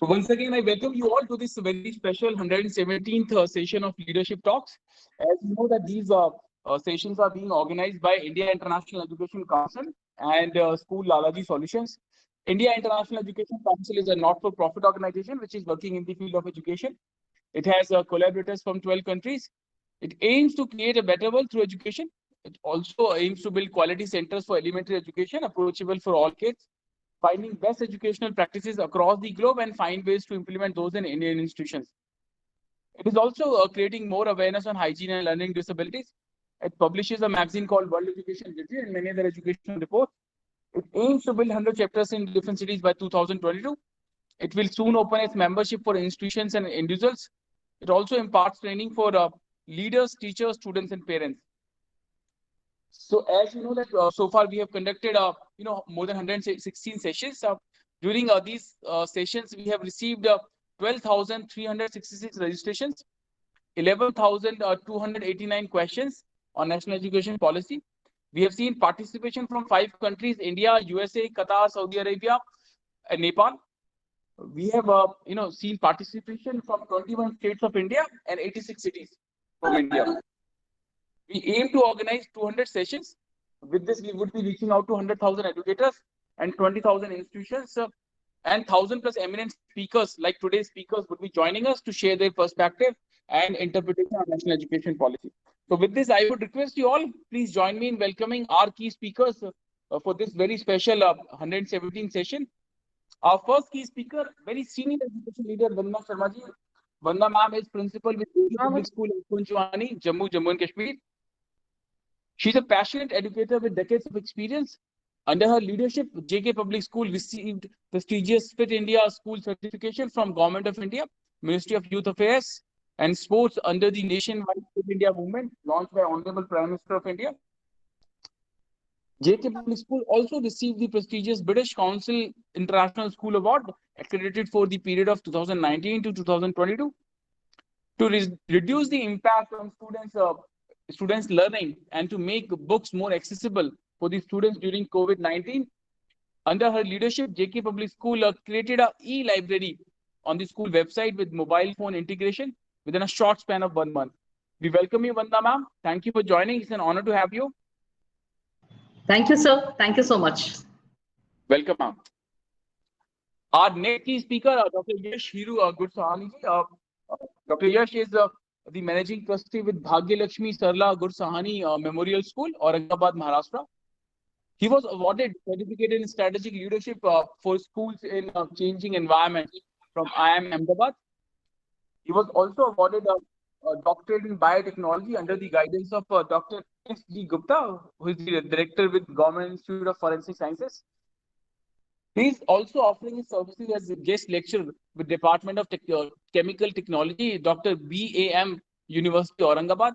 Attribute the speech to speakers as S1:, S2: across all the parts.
S1: So once again, I welcome you all to this very special 117th session of Leadership Talks. As you know that these sessions are being organized by India International Education Council and School Lalaji Solutions. India International Education Council is a not-for-profit organization which is working in the field of education. It has collaborators from 12 countries. It aims to create a better world through education. It also aims to build quality centers for elementary education approachable for all kids, finding best educational practices across the globe and find ways to implement those in Indian institutions. It is also creating more awareness on hygiene and learning disabilities. It publishes a magazine called World Education Review and many other educational reports. It aims to build 100 chapters in different cities by 2022. It will soon open its membership for institutions and individuals. It also imparts training for leaders, teachers, students, and parents. So as you know that so far we have conducted more than 116 sessions. During these sessions, we have received 12,366 registrations, 11,289 questions on national education policy. We have seen participation from 5 countries: India, USA, Qatar, Saudi Arabia, and Nepal. We have seen participation from 21 states of India and 86 cities from India. We aim to organize 200 sessions. With this, we would be reaching out to 100,000 educators and 20,000 institutions, and 1,000 plus eminent speakers like today's speakers would be joining us to share their perspective and interpretation of national education policy. So with this, I would request you all, please join me in welcoming our key speakers for this very special 117th session. Our first key speaker, very senior education leader, Vandana Sharma ji. Vandana ma'am is principal with Public School in Punjwani, Jammu and Kashmir. She's a passionate educator with decades of experience. Under her leadership, JK Public School received prestigious Fit India School certification from Government of India, Ministry of Youth Affairs and Sports under the nationwide Fit India movement launched by Honorable Prime Minister of India. JK Public School also received the prestigious British Council International School Award, accredited for the period of 2019 to 2022. To reduce the impact on students' learning and to make books more accessible for the students during COVID-19, under her leadership, JK Public School created an e-library on the school website with mobile phone integration within a short span of 1 month. We welcome you, Vandana ma'am. Thank you for joining. It's an honor to have you.
S2: Thank you, sir. Thank you so much.
S1: Welcome, ma'am. Our next key speaker, Dr. Yash Hiru Gursahani. Dr. Yash is the managing trustee with Bhagya Lakshmi Sarla Gursahani Memorial School, Aurangabad, Maharashtra. He was awarded certificate in strategic leadership for schools in changing environments from IIM Ahmedabad. He was also awarded a doctorate in biotechnology under the guidance of Dr. S.G. Gupta, who is the director with Government Institute of Forensic Sciences. He is also offering his services as a guest lecturer with Department of Chemical Technology, Dr. BAM University, Aurangabad.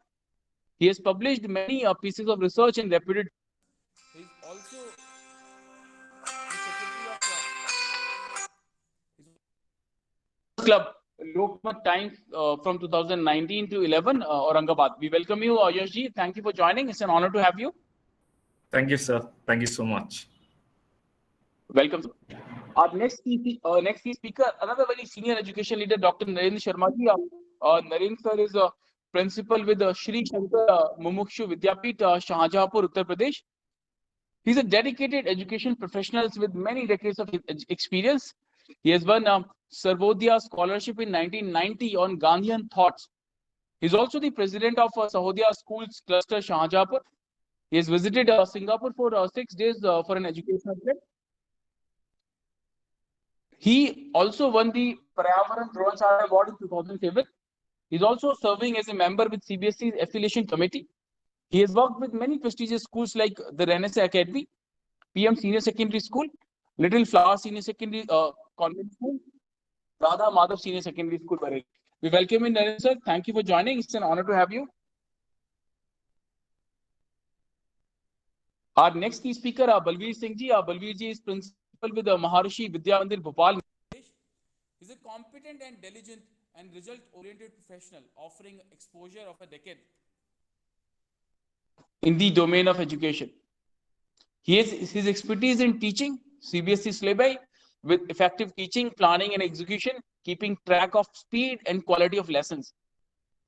S1: He has published many pieces of research in reputed. He is also the secretary of Club Lokmat Times from 2019 to 11, Aurangabad. We welcome you, Yash ji. Thank you for joining. It's an honor to have you.
S3: Thank you, sir. Thank you so much.
S1: Welcome. Our next key speaker, another very senior education leader, Dr. Narendra Sharma ji. Narendra sir is a principal with Shri Shankar Mumukshu Vidyapit, Shahjahanpur, Uttar Pradesh. He's a dedicated education professional with many decades of experience. He has won Sarvodaya Scholarship in 1990 on Gandhian thoughts. He's also the president of Sahodaya Schools Cluster, Shahjahanpur. He has visited Singapore for 6 days for an educational trip. He also won the Paryavaran Dronacharya Award in 2007. He's also serving as a member with CBSE's affiliation committee. He has worked with many prestigious schools like the Renaissance Academy, PM Senior Secondary School, Little Flower Senior Secondary Convent School, Radha Madhav Senior Secondary School, Bareilly. We welcome you, Narendra sir. Thank you for joining. It's an honor to have you. Our next key speaker, Balveer Singh ji. Balveer ji is principal with Maharishi Vidya Mandir, Bhopal. He's a competent and diligent and result-oriented professional offering exposure of a decade in the domain of education. He has his expertise in teaching, CBSE syllabi, with effective teaching, planning and execution, keeping track of speed and quality of lessons.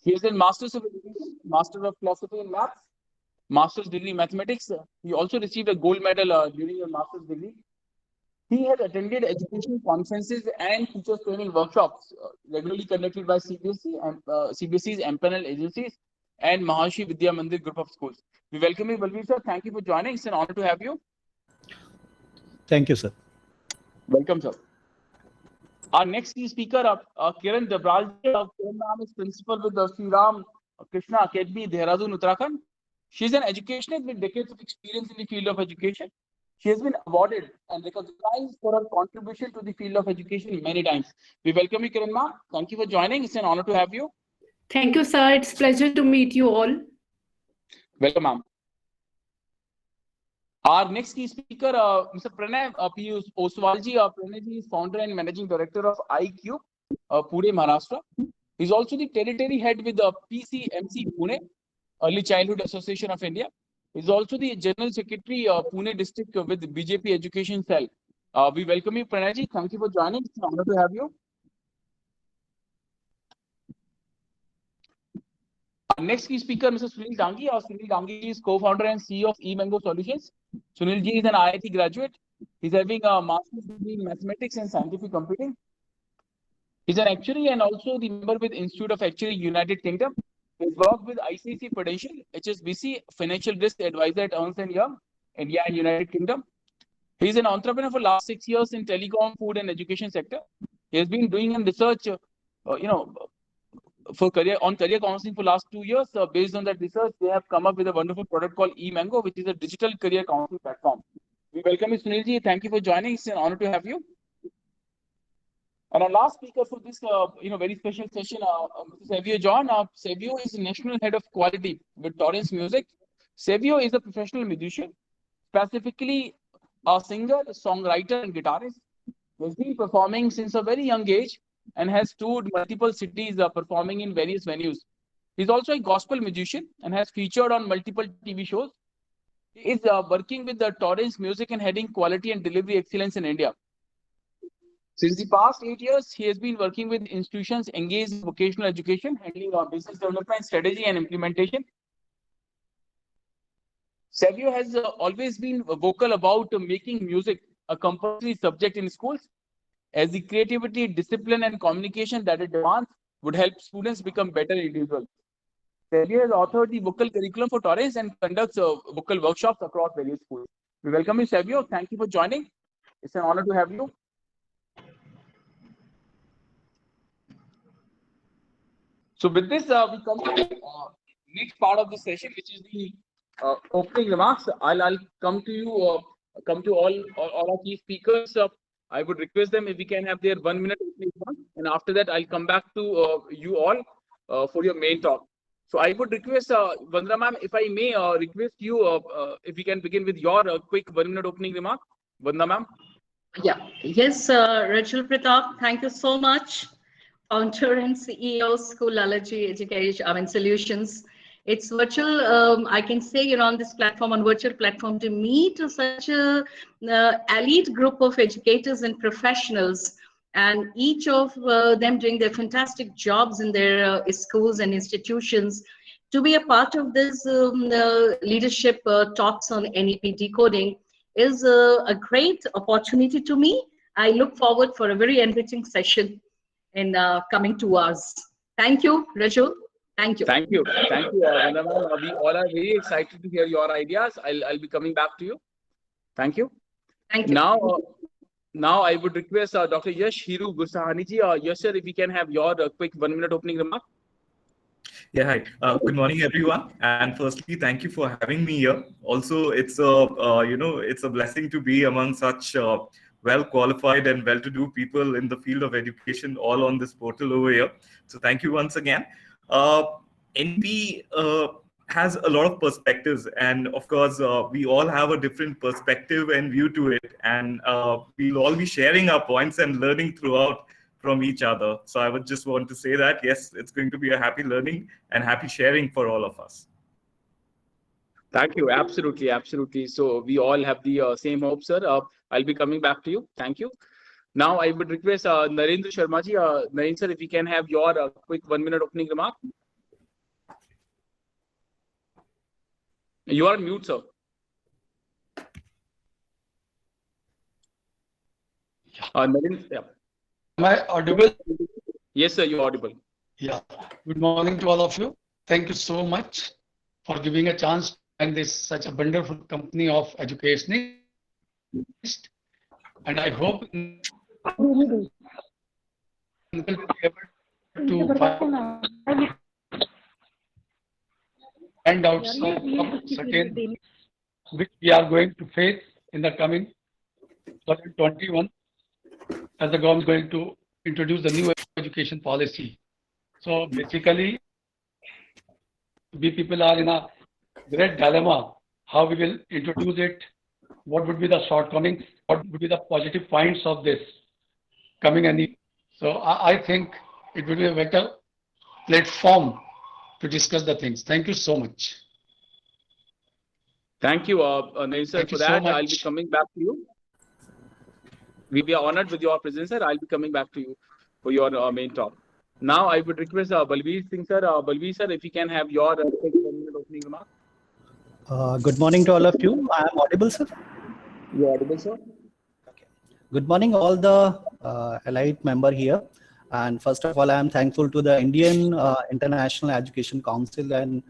S1: He has done Masters of Education, Master of Philosophy in Maths, Master's degree in Mathematics. He also received a gold medal during his Master's degree. He has attended education conferences and teachers training workshops regularly conducted by CBSE and CBSE's empanel agencies and Maharshi Vidya Mandir group of schools. We welcome you, Balveer sir. Thank you for joining. It's an honor to have you.
S4: Thank you, sir.
S1: Welcome, sir. Our next key speaker, Kiran Dabral. Kiran ma'am is principal with the Sri Ram Krishna Academy, Dehradun, Uttarakhand. She is an educationist with decades of experience in the field of education. She has been awarded and recognized for her contribution to the field of education many times. We welcome you, Kiran ma'am. Thank you for joining. It's an honor to have you.
S5: Thank you, sir. It's a pleasure to meet you all.
S1: Welcome, ma'am. Our next key speaker, Mr. Pranay Piyush Oswalji. Pranay ji is founder and managing director of iCube, Pune, Maharashtra. He's also the territory head with the PCMC Pune, Early Childhood Association of India. He's also the general secretary Pune district with the BJP Education Cell. We welcome you, Pranay ji. Thank you for joining. It's an honor to have you. Our next key speaker, Mr. Sunil Dangi. Sunil Dangi is co-founder and CEO of eMango Solutions. Sunil ji is an IIT graduate. He's having a master's degree in mathematics and scientific computing. He's an actuary and also the member with Institute of Actuary, United Kingdom. He's worked with ICICI Prudential, HSBC, Financial Risk Advisor at Ernst & Young, India and United Kingdom. He's an entrepreneur for the last 6 years in telecom, food and education sector. He has been doing research, for career counseling for last 2 years. Based on that research, they have come up with a wonderful product called eMango, which is a digital career counseling platform. We welcome you, Sunil ji. Thank you for joining. It's an honor to have you. And our last speaker for this, very special session, Savio John. Savio is the national head of quality with Torrens Music. Savio is a professional musician, specifically a singer, songwriter, and guitarist. He has been performing since a very young age and has toured multiple cities performing in various venues. He's also a gospel musician and has featured on multiple TV shows. He is working with the Torrens Music and heading quality and delivery excellence in India. Since the past 8 years, he has been working with institutions engaged in vocational education, handling business development, strategy, and implementation. Savio has always been vocal about making music a compulsory subject in schools, as the creativity, discipline, and communication that it demands would help students become better individuals. Savio has authored the vocal curriculum for Torrens and conducts vocal workshops across various schools. We welcome you, Savio. Thank you for joining. It's an honor to have you. So with this, we come to the next part of the session, which is the opening remarks. I'll come to you, all our key speakers. I would request them if we can have their 1 minute opening remarks, and after that, I'll come back to you all for your main talk. So I would request Vandana ma'am, if I may request you, if we can begin with your quick 1 minute opening remark. Vandana ma'am.
S2: Yeah. Yes, Rachel Pratap, thank you so much. Founder and CEO, School Allergy Education, Solutions. It's virtual, I can say, on this platform, on virtual platform, to meet such a elite group of educators and professionals, and each of them doing their fantastic jobs in their schools and institutions. To be a part of this leadership talks on NEP decoding is a great opportunity to me. I look forward for a very enriching session in coming 2 hours. Thank you, Raju. Thank you.
S1: Thank you. Thank you, Vandana. We all are very excited to hear your ideas. I'll be coming back to you. Thank you.
S2: Thank you.
S1: Now I would request Dr. Yash Hiru Gusahani ji. Yash sir, if we can have your quick 1 minute opening remark.
S3: Yeah, hi. Good morning, everyone. And firstly, thank you for having me here. Also, it's a blessing to be among such well-qualified and well-to-do people in the field of education, all on this portal over here. So thank you once again. NP has a lot of perspectives, and of course, we all have a different perspective and view to it, and we'll all be sharing our points and learning throughout from each other. So I would just want to say that, yes, it's going to be a happy learning and happy sharing for all of us.
S1: Thank you. Absolutely. Absolutely. So we all have the same hope, sir. I'll be coming back to you. Thank you. Now I would request Narendra Sharma ji, Narendra sir, if you can have your quick 1 minute opening remark. You are on mute, sir. Narendra, yeah.
S6: Am I audible?
S1: Yes, sir, you're audible.
S6: Yeah. Good morning to all of you. Thank you so much for giving a chance to join this such a wonderful company of educationists. And I hope we'll be able to find out some of certain which we are going to face in the coming 2021 as the government is going to introduce the new education policy. So basically, we people are in a great dilemma how we will introduce it, what would be the shortcomings, what would be the positive points of this coming any. So I think it will be a better platform to discuss the things. Thank you so much.
S1: Thank you, Narendra sir,
S6: Thank
S1: for
S6: you so
S1: that. I'll be
S6: much.
S1: coming back to you. We are honored with your presence, sir. I'll be coming back to you for your main talk. Now I would request Balveer Singh sir. Balveer sir, if you can have your quick 1 minute opening remark.
S4: Good morning to all of you. I am audible, sir.
S1: You're audible, sir.
S4: Good morning, all the allied member here. And first of all, I am thankful to the Indian International Education Council, and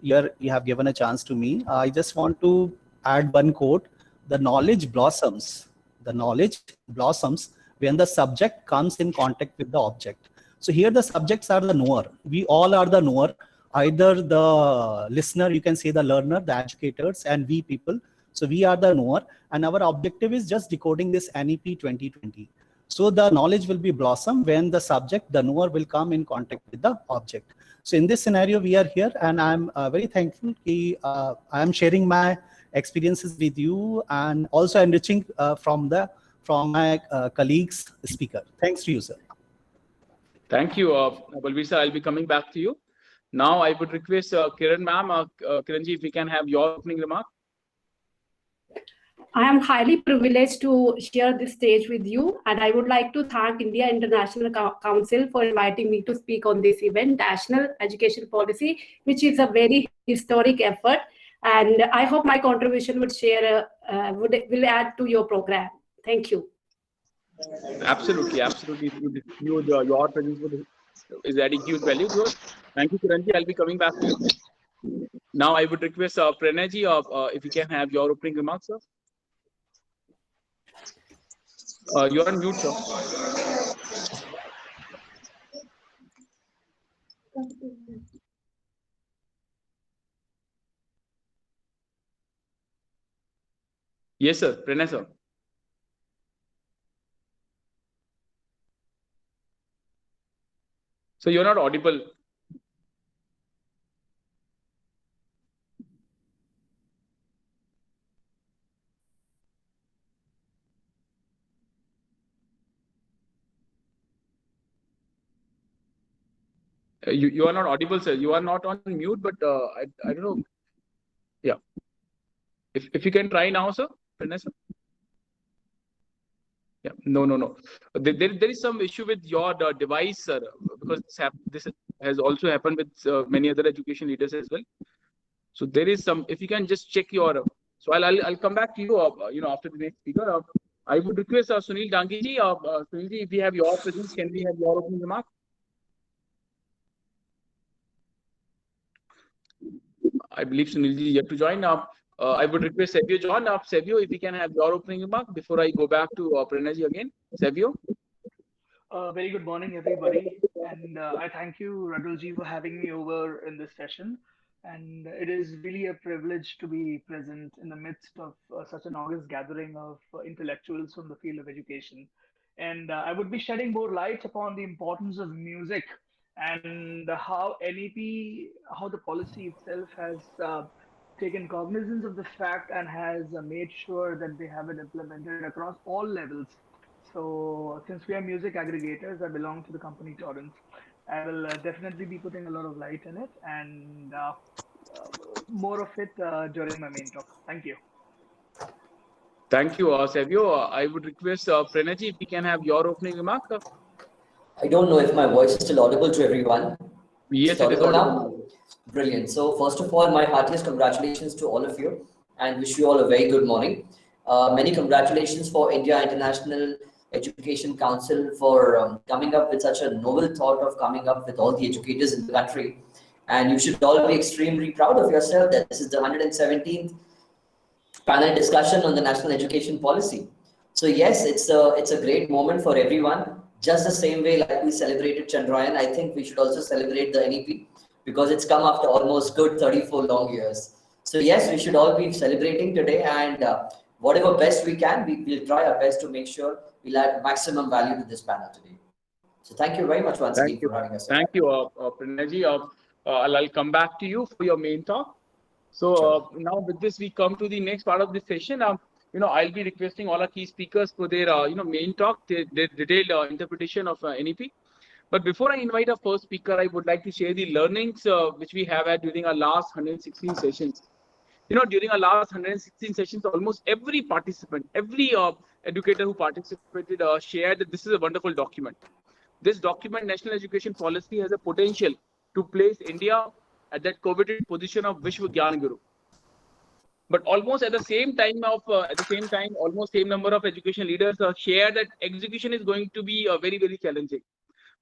S4: here you have given a chance to me. I just want to add one quote: "The knowledge blossoms. The knowledge blossoms when the subject comes in contact with the object." So here the subjects are the knower. We all are the knower. Either the listener, you can say the learner, the educators, and we people. So we are the knower, and our objective is just decoding this NEP 2020. So the knowledge will be blossom when the subject, the knower, will come in contact with the object. So in this scenario, we are here, and I'm very thankful. I am sharing my experiences with you, and also enriching from my colleagues speaker. Thanks to you, sir.
S1: Thank you, Balveer sir. I'll be coming back to you. Now I would request Kiran ma'am, Kiran ji, if we can have your opening remark.
S5: I am highly privileged to share this stage with you, and I would like to thank India International Council for inviting me to speak on this event, National Education Policy, which is a very historic effort. And I hope my contribution will add to your program. Thank you.
S1: Absolutely. Your presence is adding huge value to us. Thank you, Kiran ji. I'll be coming back to you. Now I would request Pranay ji, if you can have your opening remarks, sir. You're on mute, sir. Yes, sir. Pranay, sir. So you're not audible. You are not audible, sir. You are not on mute, but I don't know. Yeah. If you can try now, sir. Pranay, sir. Yeah. No. There is some issue with your device, sir, because this has also happened with many other education leaders as well. So there is some. If you can just check your. So I'll come back to you. After the next speaker. I would request Sunil Dangi ji. Sunil ji, if we have your presence, can we have your opening remark? I believe Sunil ji is yet to join. I would request Savio John. Savio, if we can have your opening remark before I go back to Pranay ji again. Savio.
S7: Very good morning, everybody. And I thank you, Radul ji, for having me over in this session. And it is really a privilege to be present in the midst of such an august gathering of intellectuals from the field of education. And I would be shedding more light upon the importance of music and how NEP, how the policy itself has taken cognizance of the fact and has made sure that they have it implemented across all levels. So since we are music aggregators, I belong to the company Torrents. I will definitely be putting a lot of light in it and more of it during my main talk. Thank you.
S1: Thank you, Savio. I would request Pranaji, if we can have your opening remark.
S8: I don't know if my voice is still audible to everyone.
S1: Yes,
S8: Is
S1: it is
S8: audible
S1: audible.
S8: now? Brilliant. So first of all, my heartiest congratulations to all of you and wish you all a very good morning. Many congratulations for India International Education Council for coming up with such a novel thought of coming up with all the educators in the country. And you should all be extremely proud of yourself that this is the 117th panel discussion on the national education policy. So yes, it's a great moment for everyone. Just the same way like we celebrated Chandrayaan, I think we should also celebrate the NEP because it's come after almost good 34 long years. So yes, we should all be celebrating today, and whatever best we can, we'll try our best to make sure we'll add maximum value to this panel today. So thank you very much once again for having us.
S1: Thank you, Pranaji. I'll come back to you for your main talk. So now with this, we come to the next part of the session. I'll be requesting all our key speakers for their, main talk, their detailed interpretation of NEP. But before I invite our first speaker, I would like to share the learnings which we have had during our last 116 sessions. During our last 116 sessions, almost every participant, every educator who participated shared that this is a wonderful document. This document, National Education Policy, has a potential to place India at that coveted position of Vishwa Gyan Guru. But almost at the same time, almost same number of education leaders share that execution is going to be very, very challenging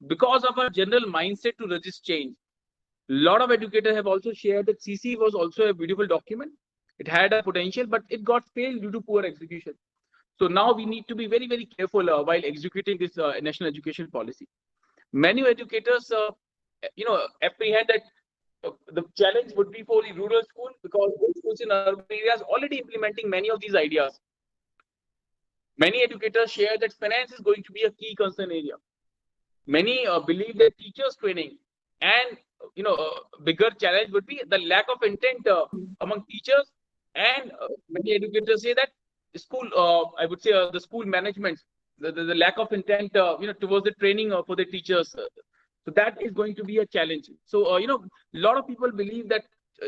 S1: because of our general mindset to resist change. A lot of educators have also shared that CC was also a beautiful document. It had a potential, but it got failed due to poor execution. So now we need to be very, very careful while executing this national education policy. Many educators, apprehend that the challenge would be for the rural school because schools in urban areas already implementing many of these ideas. Many educators share that finance is going to be a key concern area. Many believe that teachers training and bigger challenge would be the lack of intent among teachers, and many educators say that school, I would say the school management, the lack of intent, towards the training for the teachers. So that is going to be a challenge. So, a lot of people believe that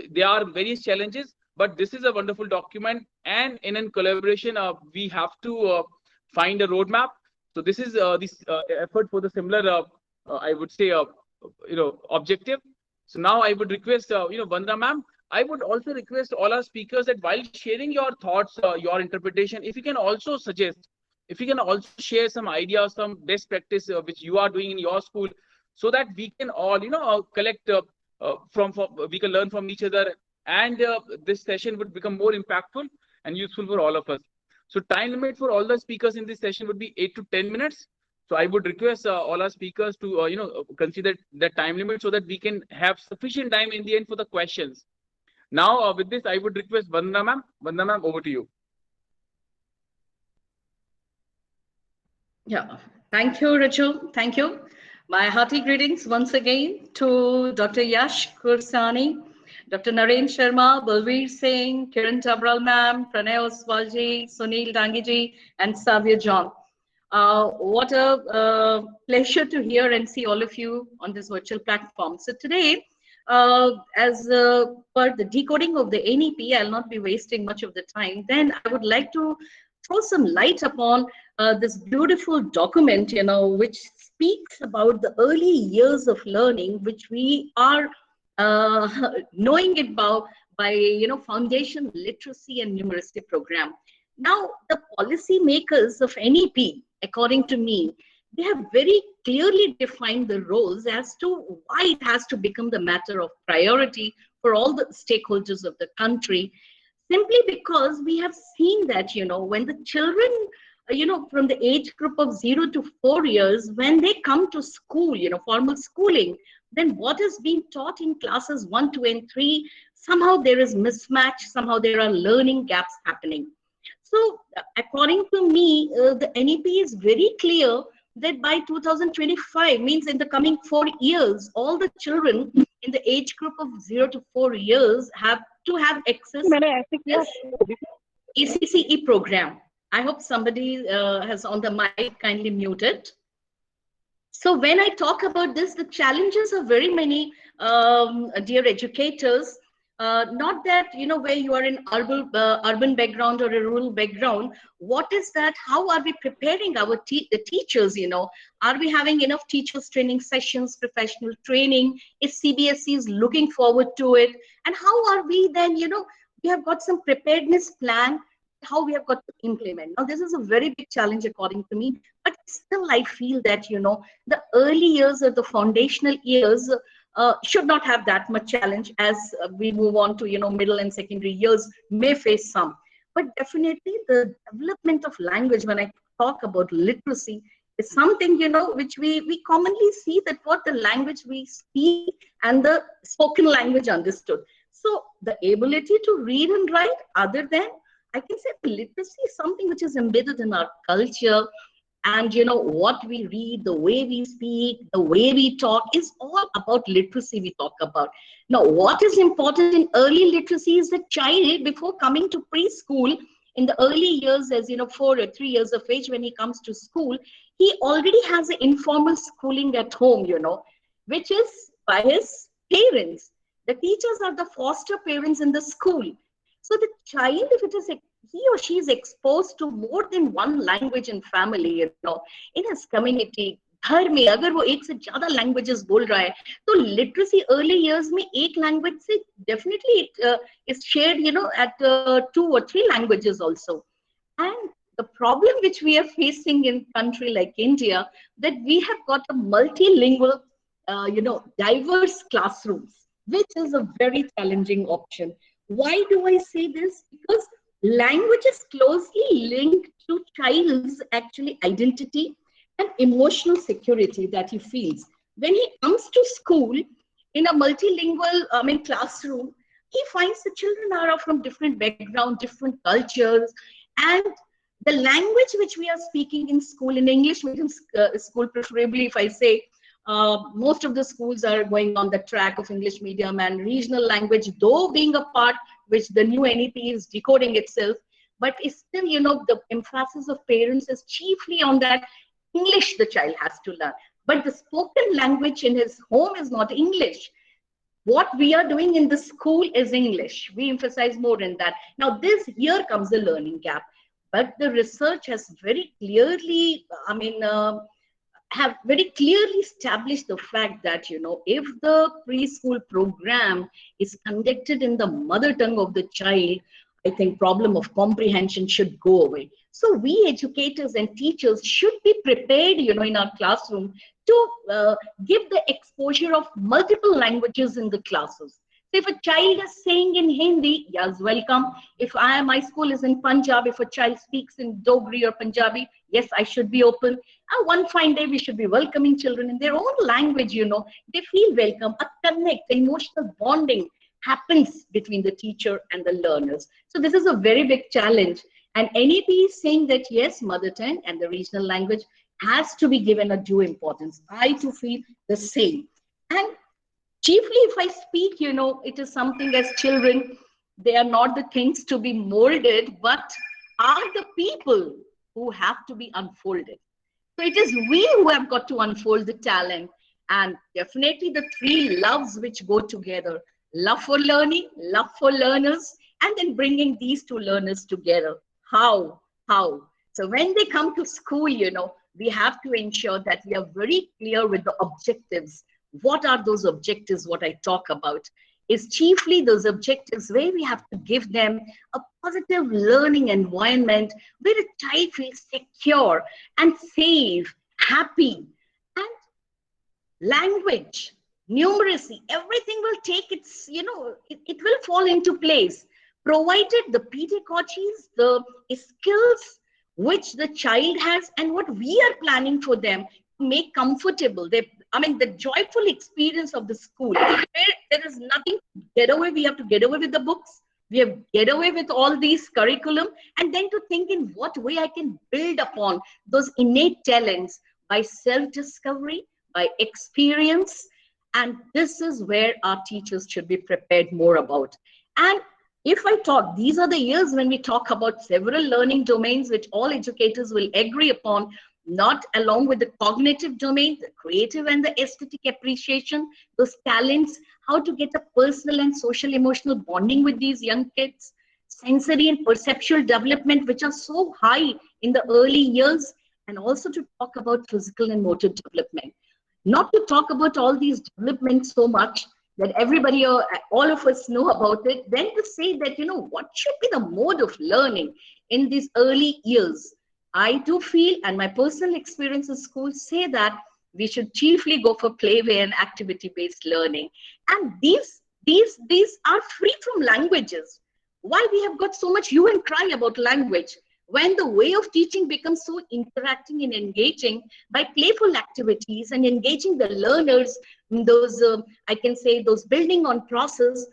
S1: there are various challenges, but this is a wonderful document, and in collaboration, we have to find a roadmap. So this is this effort for the similar, I would say, objective. So now I would request, Vandana ma'am, I would also request all our speakers that while sharing your thoughts, your interpretation, if you can also suggest, if you can also share some ideas, some best practice which you are doing in your school, so that we can all, collect we can learn from each other, and this session would become more impactful and useful for all of us. So time limit for all the speakers in this session would be 8 to 10 minutes. So I would request all our speakers to, consider the time limit so that we can have sufficient time in the end for the questions. Now, with this, I would request Vandana ma'am. Vandana ma'am, over to you.
S2: Yeah, thank you, Rachel. Thank you. My hearty greetings once again to Dr. Yash Kursani, Dr. Naren Sharma, Balveer Singh, Kiran Tabral ma'am, Pranay Oswalji, Sunil Dangiji, and Savia John. What a pleasure to hear and see all of you on this virtual platform. So today, as per the decoding of the NEP, I'll not be wasting much of the time. Then I would like to throw some light upon this beautiful document, which speaks about the early years of learning, which we are knowing it by foundation literacy and numeracy program. Now, the policy makers of NEP, according to me, they have very clearly defined the roles as to why it has to become the matter of priority for all the stakeholders of the country, simply because we have seen that, when the children, from the age group of 0 to 4 years, when they come to school, formal schooling, then what is being taught in classes 1, 2, and 3, somehow there is mismatch, somehow there are learning gaps happening. So according to me, the NEP is very clear that by 2025, means in the coming 4 years, all the children in the age group of 0 to 4 years have to have access to this ECCE program. I hope somebody has on the mic kindly muted. So when I talk about this, the challenges are very many, dear educators. Not that, where you are in urban background or a rural background, what is that, how are we preparing our the teachers, are we having enough teachers training sessions, professional training, is CBSE is looking forward to it, and how are we then, we have got some preparedness plan, how we have got to implement. Now, this is a very big challenge according to me, but still I feel that, the early years or the foundational years should not have that much challenge. As we move on to, middle and secondary years may face some. But definitely the development of language, when I talk about literacy, is something, which we commonly see that what the language we speak and the spoken language understood. So the ability to read and write, other than, I can say literacy is something which is embedded in our culture. And what we read, the way we speak, the way we talk is all about literacy we talk about. Now, what is important in early literacy is the child, before coming to preschool, in the early years, as 4 or 3 years of age, when he comes to school, he already has an informal schooling at home, which is by his parents. The teachers are the foster parents in the school. So the child, if it is he or she is exposed to more than one language in family, in his community, घर में अगर वो एक से ज़्यादा languages बोल रहा है, तो literacy early years में एक language से definitely it is shared, at 2 or 3 languages also. And the problem which we are facing in country like India, that we have got a multilingual, diverse classrooms, which is a very challenging option. Why do I say this? Because language is closely linked to child's actually identity and emotional security that he feels. When he comes to school in a multilingual classroom, he finds the children are from different backgrounds, different cultures, and the language which we are speaking in school, in English medium school, preferably, if I say, most of the schools are going on the track of English medium and regional language, though being a part which the new NEP is decoding itself, but it's still, the emphasis of parents is chiefly on that English the child has to learn. But the spoken language in his home is not English. What we are doing in the school is English. We emphasize more in that. Now, here comes the learning gap. But the research has very clearly, have very clearly established the fact that, if the preschool program is conducted in the mother tongue of the child, I think problem of comprehension should go away. So we educators and teachers should be prepared, in our classroom to give the exposure of multiple languages in the classes. So if a child is saying in Hindi, yes, welcome. If my school is in Punjab, if a child speaks in Dogri or Punjabi, yes, I should be open. And one fine day, we should be welcoming children in their own language, they feel welcome. A connect, emotional bonding happens between the teacher and the learners. So this is a very big challenge. And NEP is saying that, yes, mother tongue and the regional language has to be given a due importance. I too feel the same. And chiefly, if I speak, it is something as children, they are not the things to be molded, but are the people who have to be unfolded. So it is we who have got to unfold the talent, and definitely the 3 loves which go together: love for learning, love for learners, and then bringing these 2 learners together. How? So when they come to school, we have to ensure that we are very clear with the objectives. What are those objectives? What I talk about is chiefly those objectives where we have to give them a positive learning environment where a child feels secure and safe, happy. And language, numeracy, everything will take its, it will fall into place, provided the pedagogies, the skills which the child has and what we are planning for them to make comfortable. The joyful experience of the school, where there is nothing to get away. We have to get away with the books. We have to get away with all these curriculum, and then to think in what way I can build upon those innate talents by self-discovery, by experience. And this is where our teachers should be prepared more about. And if I talk, these are the years when we talk about several learning domains which all educators will agree upon, not along with the cognitive domain, the creative and the aesthetic appreciation, those talents, how to get a personal and social emotional bonding with these young kids, sensory and perceptual development, which are so high in the early years, and also to talk about physical and motor development. Not to talk about all these developments so much that everybody or all of us know about it, then to say that, what should be the mode of learning in these early years. I do feel, and my personal experience in school say that we should chiefly go for playway and activity-based learning. And these are free from languages. Why we have got so much hue and cry about language? When the way of teaching becomes so interacting and engaging by playful activities and engaging the learners in those, I can say, those building on process,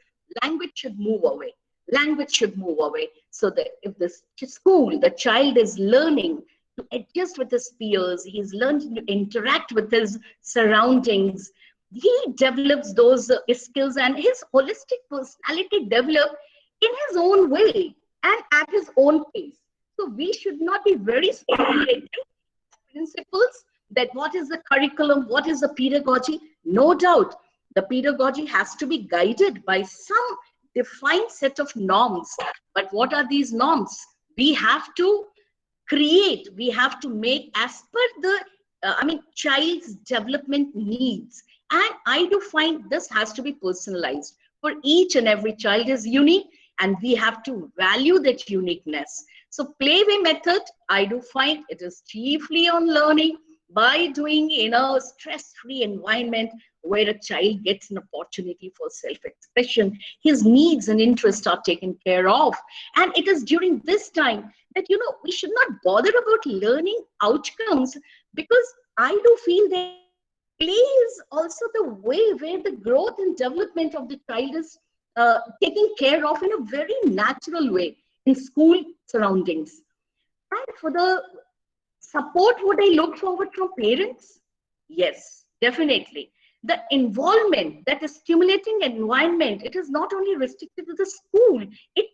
S2: language should move away. Language should move away. So that if the school, the child is learning to adjust with his peers, he's learning to interact with his surroundings, he develops those skills and his holistic personality develops in his own way and at his own pace. So we should not be very speculative principles that what is the curriculum, what is the pedagogy. No doubt, the pedagogy has to be guided by some defined set of norms. But what are these norms? We have to create, we have to make as per the, child's development needs. And I do find this has to be personalized. For each and every child is unique, and we have to value that uniqueness. So playway method, I do find it is chiefly on learning by doing in a stress-free environment where a child gets an opportunity for self-expression. His needs and interests are taken care of. And it is during this time that, we should not bother about learning outcomes, because I do feel that play is also the way where the growth and development of the child is taken care of in a very natural way in school surroundings. And for the support, would I look forward from parents? Yes, definitely. The involvement, that is stimulating environment, it is not only restricted to the school, it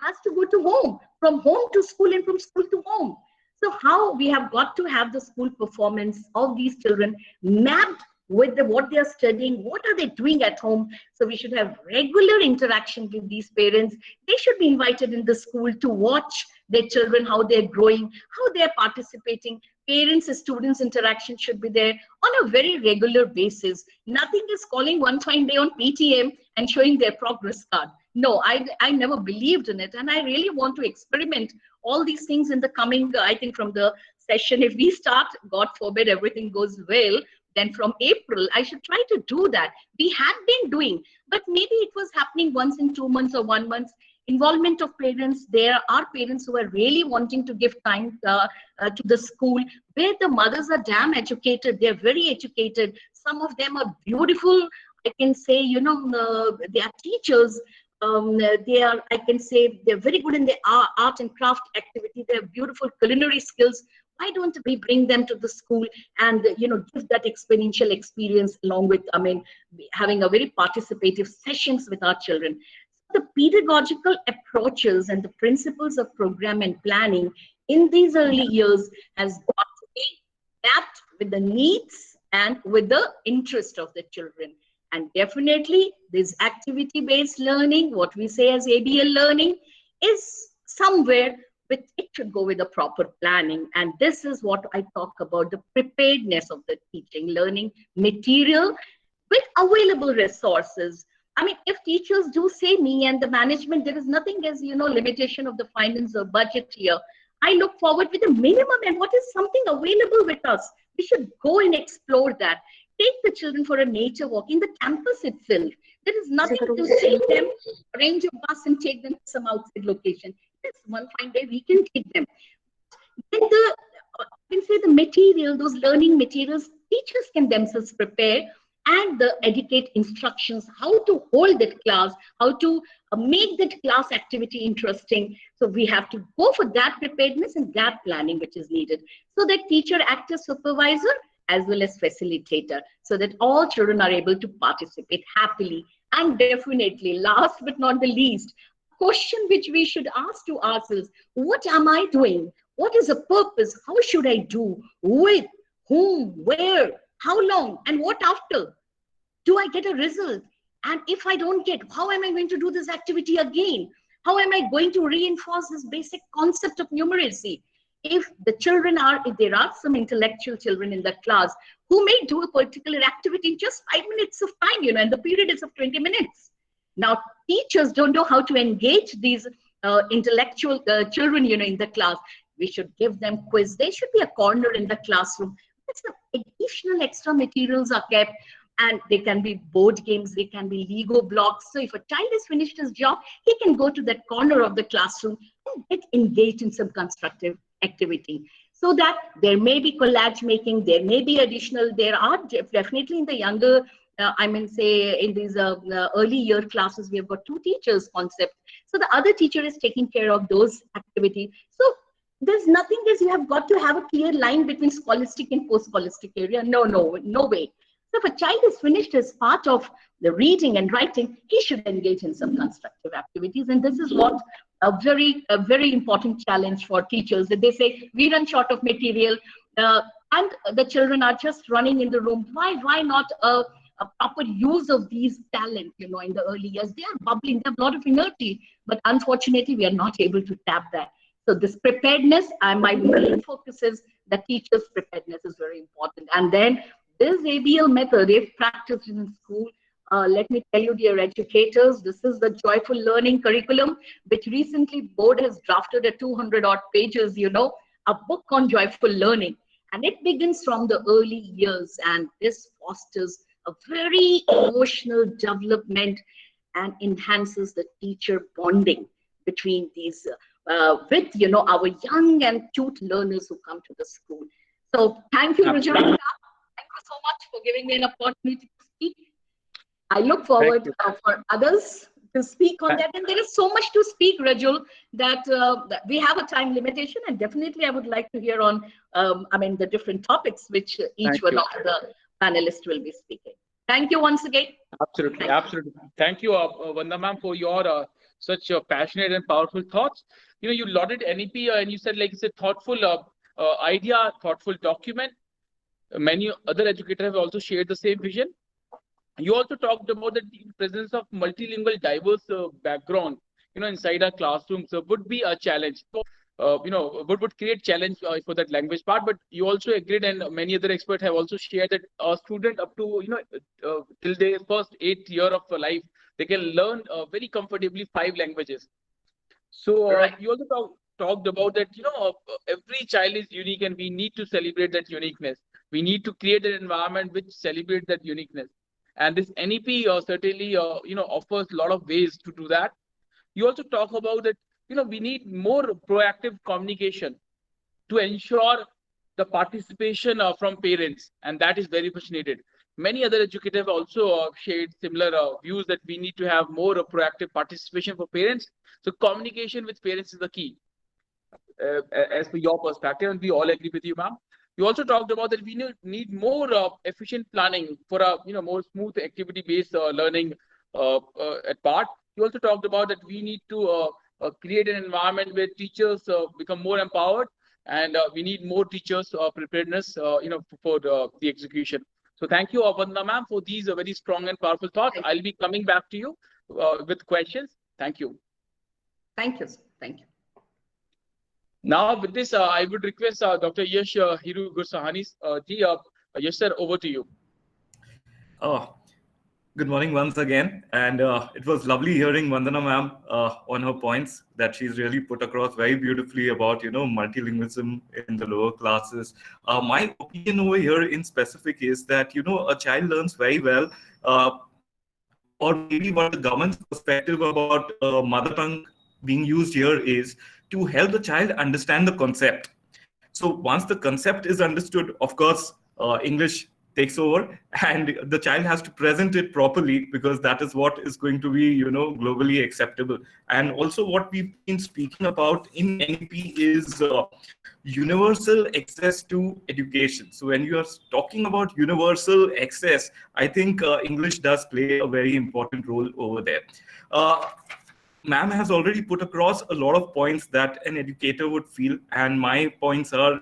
S2: has to go to home, from home to school and from school to home. So how we have got to have the school performance of these children mapped with what they are studying, what are they doing at home. So we should have regular interaction with these parents. They should be invited in the school to watch their children, how they're growing, how they're participating. Parents and students interaction should be there on a very regular basis. Nothing is calling one fine day on PTM and showing their progress card. No, I never believed in it. And I really want to experiment all these things in the coming, I think from the session, if we start, God forbid, everything goes well, then from April, I should try to do that. We had been doing, but maybe it was happening once in 2 months or 1 month. Involvement of parents. There are parents who are really wanting to give time to the school, where the mothers are damn educated. They're very educated. Some of them are beautiful. I can say, they are teachers. They are, I can say, they're very good in their art and craft activity. They have beautiful culinary skills. Why don't we bring them to the school and, give that experiential experience along with, having a very participative sessions with our children. The pedagogical approaches and the principles of program and planning in these early years has got to be mapped with the needs and with the interest of the children. And definitely this activity-based learning, what we say as ABL learning, is somewhere with it should go with a proper planning. And this is what I talk about, the preparedness of the teaching, learning material with available resources. If teachers do say me and the management, there is nothing as, limitation of the finance or budget here. I look forward with a minimum and what is something available with us. We should go and explore that. Take the children for a nature walk in the campus itself. There is nothing to take them, arrange a bus and take them to some outside location. This one fine day we can take them. Then I can say the material, those learning materials, teachers can themselves prepare and the educate instructions, how to hold that class, how to make that class activity interesting. So we have to go for that preparedness and that planning which is needed. So that teacher acts as supervisor as well as facilitator, so that all children are able to participate happily. And definitely, last but not the least, question which we should ask to ourselves, what am I doing? What is the purpose? How should I do? With whom, where, how long, and what after? Do I get a result? And if I don't get, how am I going to do this activity again? How am I going to reinforce this basic concept of numeracy? If there are some intellectual children in the class who may do a particular activity in just 5 minutes of time, and the period is of 20 minutes. Now, teachers don't know how to engage these intellectual children, in the class. We should give them quiz. There should be a corner in the classroom. Some additional extra materials are kept, and they can be board games, they can be Lego blocks. So if a child has finished his job, he can go to that corner of the classroom and get engaged in some constructive activity. So that there may be collage making, there may be additional, there are definitely in the younger, say in these early year classes, we have got 2 teachers concept. So the other teacher is taking care of those activities. So there's nothing as you have got to have a clear line between scholastic and post-scholastic area. No way. So if a child is finished as part of the reading and writing, he should engage in some constructive activities. And this is what a very important challenge for teachers, that they say, we run short of material and the children are just running in the room. Why not a proper use of these talent, in the early years? They are bubbling, they have a lot of inertia, but unfortunately, we are not able to tap that. So this preparedness, my main focus is the teacher's preparedness is very important. And then this ABL method, if practiced in school, let me tell you, dear educators, this is the Joyful Learning curriculum, which recently board has drafted at 200 odd pages, a book on joyful learning. And it begins from the early years, and this fosters a very emotional development and enhances the teacher bonding between these with our young and cute learners who come to the school. So thank you, Rajul. Thank you so much for giving me an opportunity to speak. I look forward for others to speak on that. And there is so much to speak, Rajul, that we have a time limitation, and definitely I would like to hear on the different topics which each one of the panelists will be speaking. Thank you once again.
S1: Absolutely. Thank you, Vandana ma'am, for your such passionate and powerful thoughts. You lauded NEP and you said it's a thoughtful idea, thoughtful document. Many other educators have also shared the same vision. You also talked about the presence of multilingual, diverse background, inside our classrooms would be a challenge. So, would create challenge for that language part. But you also agreed, and many other experts have also shared that a student up to till their first 8th year of life, they can learn very comfortably 5 languages. So you also talked about that. Every child is unique, and we need to celebrate that uniqueness. We need to create an environment which celebrates that uniqueness. And this NEP certainly offers a lot of ways to do that. You also talk about that we need more proactive communication to ensure the participation from parents, and that is very much needed. Many other educators have also shared similar views that we need to have more proactive participation for parents. So communication with parents is the key, as per your perspective, and we all agree with you, ma'am. You also talked about that we need more efficient planning for a more smooth activity-based learning at part. You also talked about that we need to create an environment where teachers become more empowered, and we need more teachers preparedness, for the execution. So thank you, Vandana ma'am, for these very strong and powerful thoughts. I'll be coming back to you with questions. Thank you.
S2: Thank you. Thank you.
S1: Now, with this, I would request Dr. Yash Hiru Gursahani ji. Yes, sir, over to you.
S3: Good morning once again. And it was lovely hearing Vandana ma'am on her points that she's really put across very beautifully about, multilingualism in the lower classes. My opinion over here in specific is that, a child learns very well, or maybe what the government's perspective about mother tongue being used here is to help the child understand the concept. So once the concept is understood, of course, English takes over, and the child has to present it properly, because that is what is going to be, globally acceptable. And also what we've been speaking about in NEP is universal access to education. So when you are talking about universal access, I think English does play a very important role over there. Ma'am has already put across a lot of points that an educator would feel, and my points are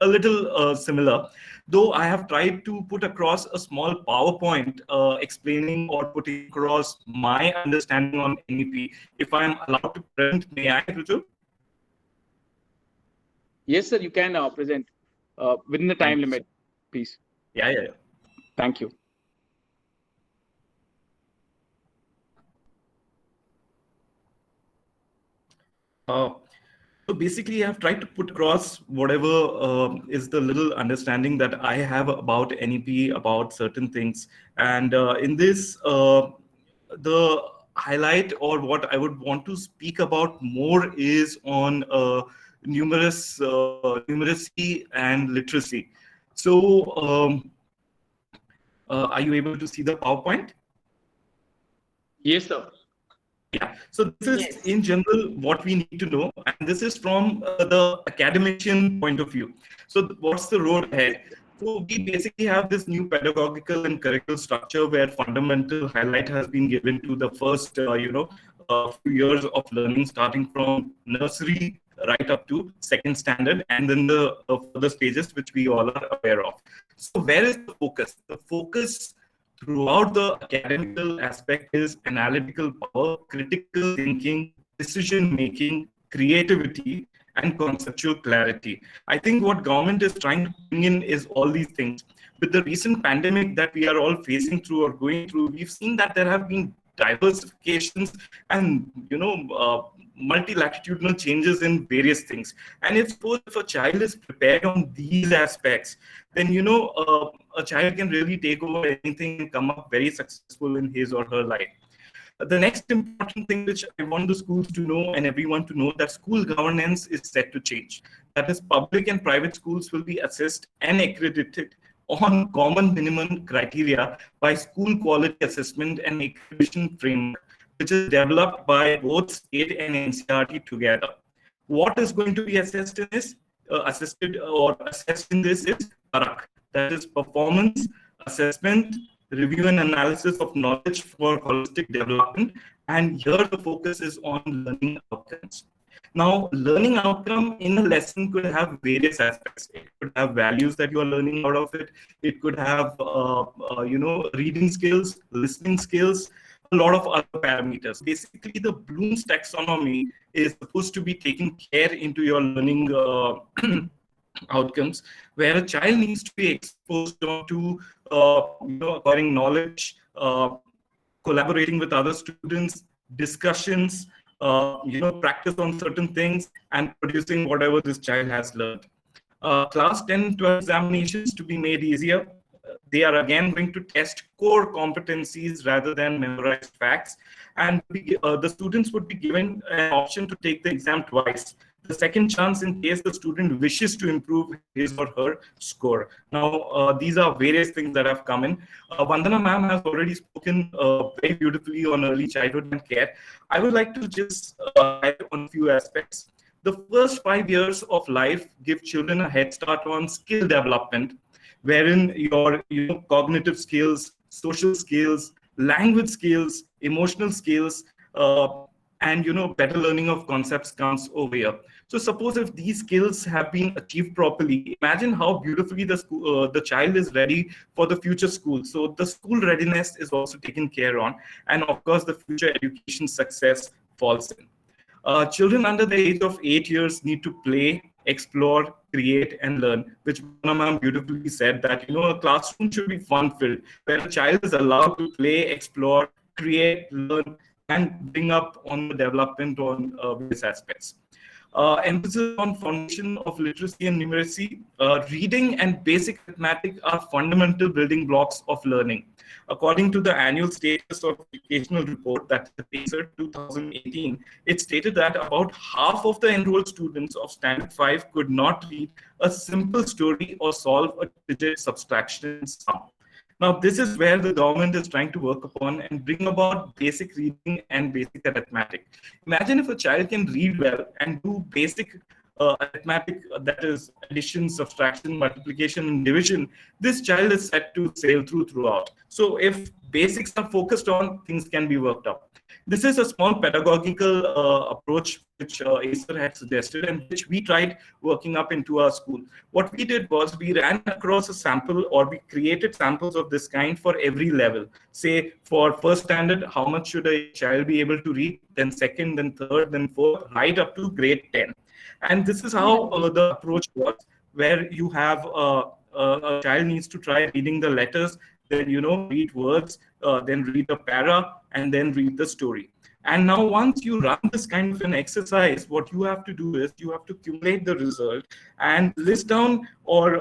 S3: a little similar, though I have tried to put across a small PowerPoint explaining or putting across my understanding on NEP. If I'm allowed to present, may I, Ruju?
S1: Yes, sir, you can present within the time limit, please.
S3: Yeah.
S1: Thank you.
S3: So basically, I've tried to put across whatever is the little understanding that I have about NEP, about certain things. And in this, the highlight or what I would want to speak about more is on numeracy and literacy. So are you able to see the PowerPoint?
S1: Yes, sir.
S3: Yeah, so this is
S2: Yes.
S3: in general what we need to know, and this is from the academician point of view. So what's the road ahead? So we basically have this new pedagogical and curricular structure where fundamental highlight has been given to the first, few years of learning, starting from nursery right up to second standard, and then the further stages which we all are aware of. So where is the focus? The focus throughout the academical aspect is analytical power, critical thinking, decision making, creativity, and conceptual clarity. I think what government is trying to bring in is all these things. With the recent pandemic that we are all facing through or going through, we've seen that there have been diversifications and multilatitudinal changes in various things. And if suppose if a child is prepared on these aspects, then a child can really take over anything and come up very successful in his or her life. The next important thing which I want the schools to know and everyone to know, that school governance is set to change. That is, public and private schools will be assessed and accredited on common minimum criteria by school quality assessment and accreditation framework, which is developed by both state and NCERT together. What is going to be assessed in this? Assessed in this is PARAK, that is performance, assessment, review and analysis of knowledge for holistic development. And here the focus is on learning outcomes. Now, learning outcome in a lesson could have various aspects. It could have values that you are learning out of it. It could have, reading skills, listening skills, a lot of other parameters. Basically, the Bloom's taxonomy is supposed to be taking care into your learning outcomes, where a child needs to be exposed to acquiring knowledge, collaborating with other students, discussions, practice on certain things, and producing whatever this child has learned. Class 10 to examinations to be made easier. They are again going to test core competencies rather than memorized facts. And the students would be given an option to take the exam twice. The second chance in case the student wishes to improve his or her score. Now, these are various things that have come in. Vandana ma'am has already spoken very beautifully on early childhood and care. I would like to just add on a few aspects. The first 5 years of life give children a head start on skill development, wherein your cognitive skills, social skills, language skills, emotional skills, and better learning of concepts comes over here. So suppose if these skills have been achieved properly, imagine how beautifully the child is ready for the future school. So the school readiness is also taken care on, and of course the future education success falls in. Children under the age of 8 years need to play, explore, create, and learn, which Ma'am beautifully said that a classroom should be fun-filled, where a child is allowed to play, explore, create, learn, and bring up on the development on various aspects. Emphasis on foundation of literacy and numeracy. Reading and basic arithmetic are fundamental building blocks of learning. According to the annual status of educational report, that is PACER 2018, it stated that about half of the enrolled students of Standard 5 could not read a simple story or solve a digit subtraction sum. Now, this is where the government is trying to work upon and bring about basic reading and basic arithmetic. Imagine if a child can read well and do basic arithmetic, that is addition, subtraction, multiplication, and division. This child is set to sail throughout. So if basics are focused on, things can be worked out. This is a small pedagogical approach which Acer had suggested and which we tried working up into our school. What we did was we ran across a sample, or we created samples of this kind for every level. Say for first standard, how much should a child be able to read? Then second, then third, then fourth, right up to grade 10. And this is how the approach was, where you have a child needs to try reading the letters, then read words, then read a para, and then read the story. And now once you run this kind of an exercise, what you have to do is you have to accumulate the result and list down, or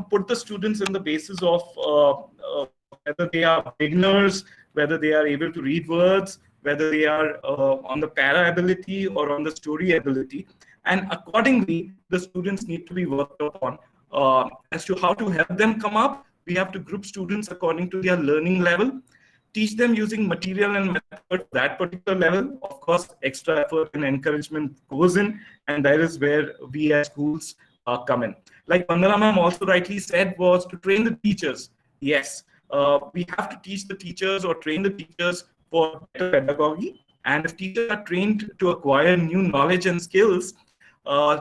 S3: put the students in the basis of whether they are beginners, whether they are able to read words, whether they are on the para ability or on the story ability. And accordingly, the students need to be worked upon. As to how to help them come up, we have to group students according to their learning level, teach them using material and method at that particular level. Of course, extra effort and encouragement goes in, and that is where we as schools come in. Like Vandana ma'am also rightly said, was to train the teachers. Yes, we have to teach the teachers or train the teachers for better pedagogy. And if teachers are trained to acquire new knowledge and skills,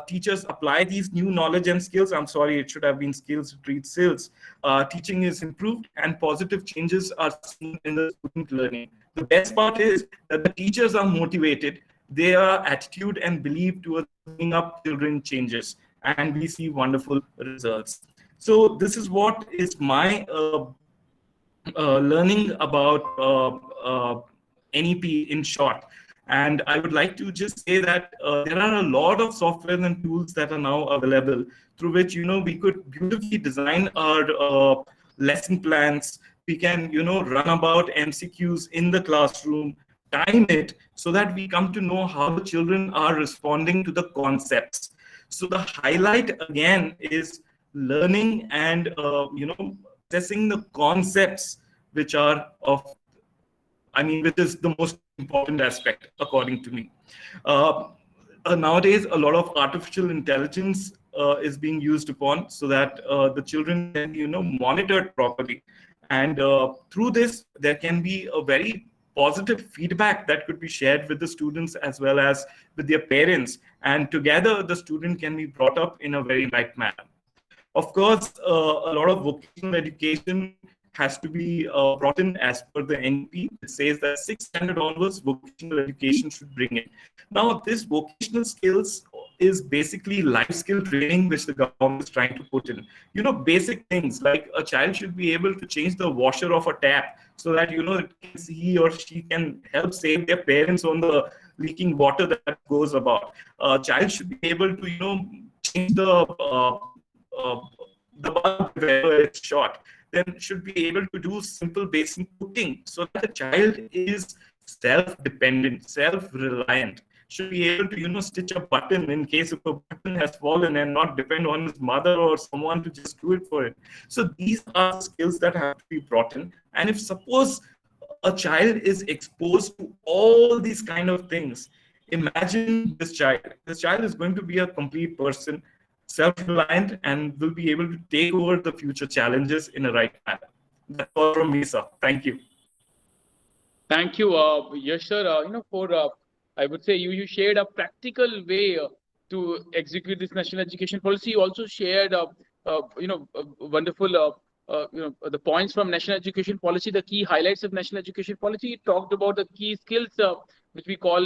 S3: teachers apply these new knowledge and skills. I'm sorry, it should have been skills, treat skills. Teaching is improved and positive changes are seen in the student learning. The best part is that the teachers are motivated. Their attitude and belief towards bringing up children changes, and we see wonderful results. So this is what is my learning about NEP in short. And I would like to just say that there are a lot of software and tools that are now available through which, we could beautifully design our lesson plans. We can, run about MCQs in the classroom, time it so that we come to know how the children are responding to the concepts. So the highlight again is learning and, assessing the concepts which are which is the most important aspect, according to me. Nowadays, a lot of artificial intelligence is being used upon so that the children can be, monitored properly. And through this, there can be a very positive feedback that could be shared with the students as well as with their parents. And together, the student can be brought up in a very right manner. Of course, a lot of vocational education has to be brought in as per the NEP. It says that 6th standard onwards, vocational education should bring in. Now, this vocational skills is basically life skill training, which the government is trying to put in. Basic things like a child should be able to change the washer of a tap so that, he or she can help save their parents on the leaking water that goes about. A child should be able to, change the bulb wherever it's short. Then should be able to do simple basic cooking so that the child is self-dependent, self-reliant. Should be able to, stitch a button in case if a button has fallen and not depend on his mother or someone to just do it for him. So these are skills that have to be brought in. And if suppose a child is exposed to all these kind of things, imagine this child. This child is going to be a complete person, self-reliant, and will be able to take over the future challenges in a right manner. That's all from me, sir. Thank you.
S1: Thank you, Yash sir. For I would say you shared a practical way to execute this national education policy. You also shared, wonderful, the points from national education policy, the key highlights of national education policy. You talked about the key skills, which we call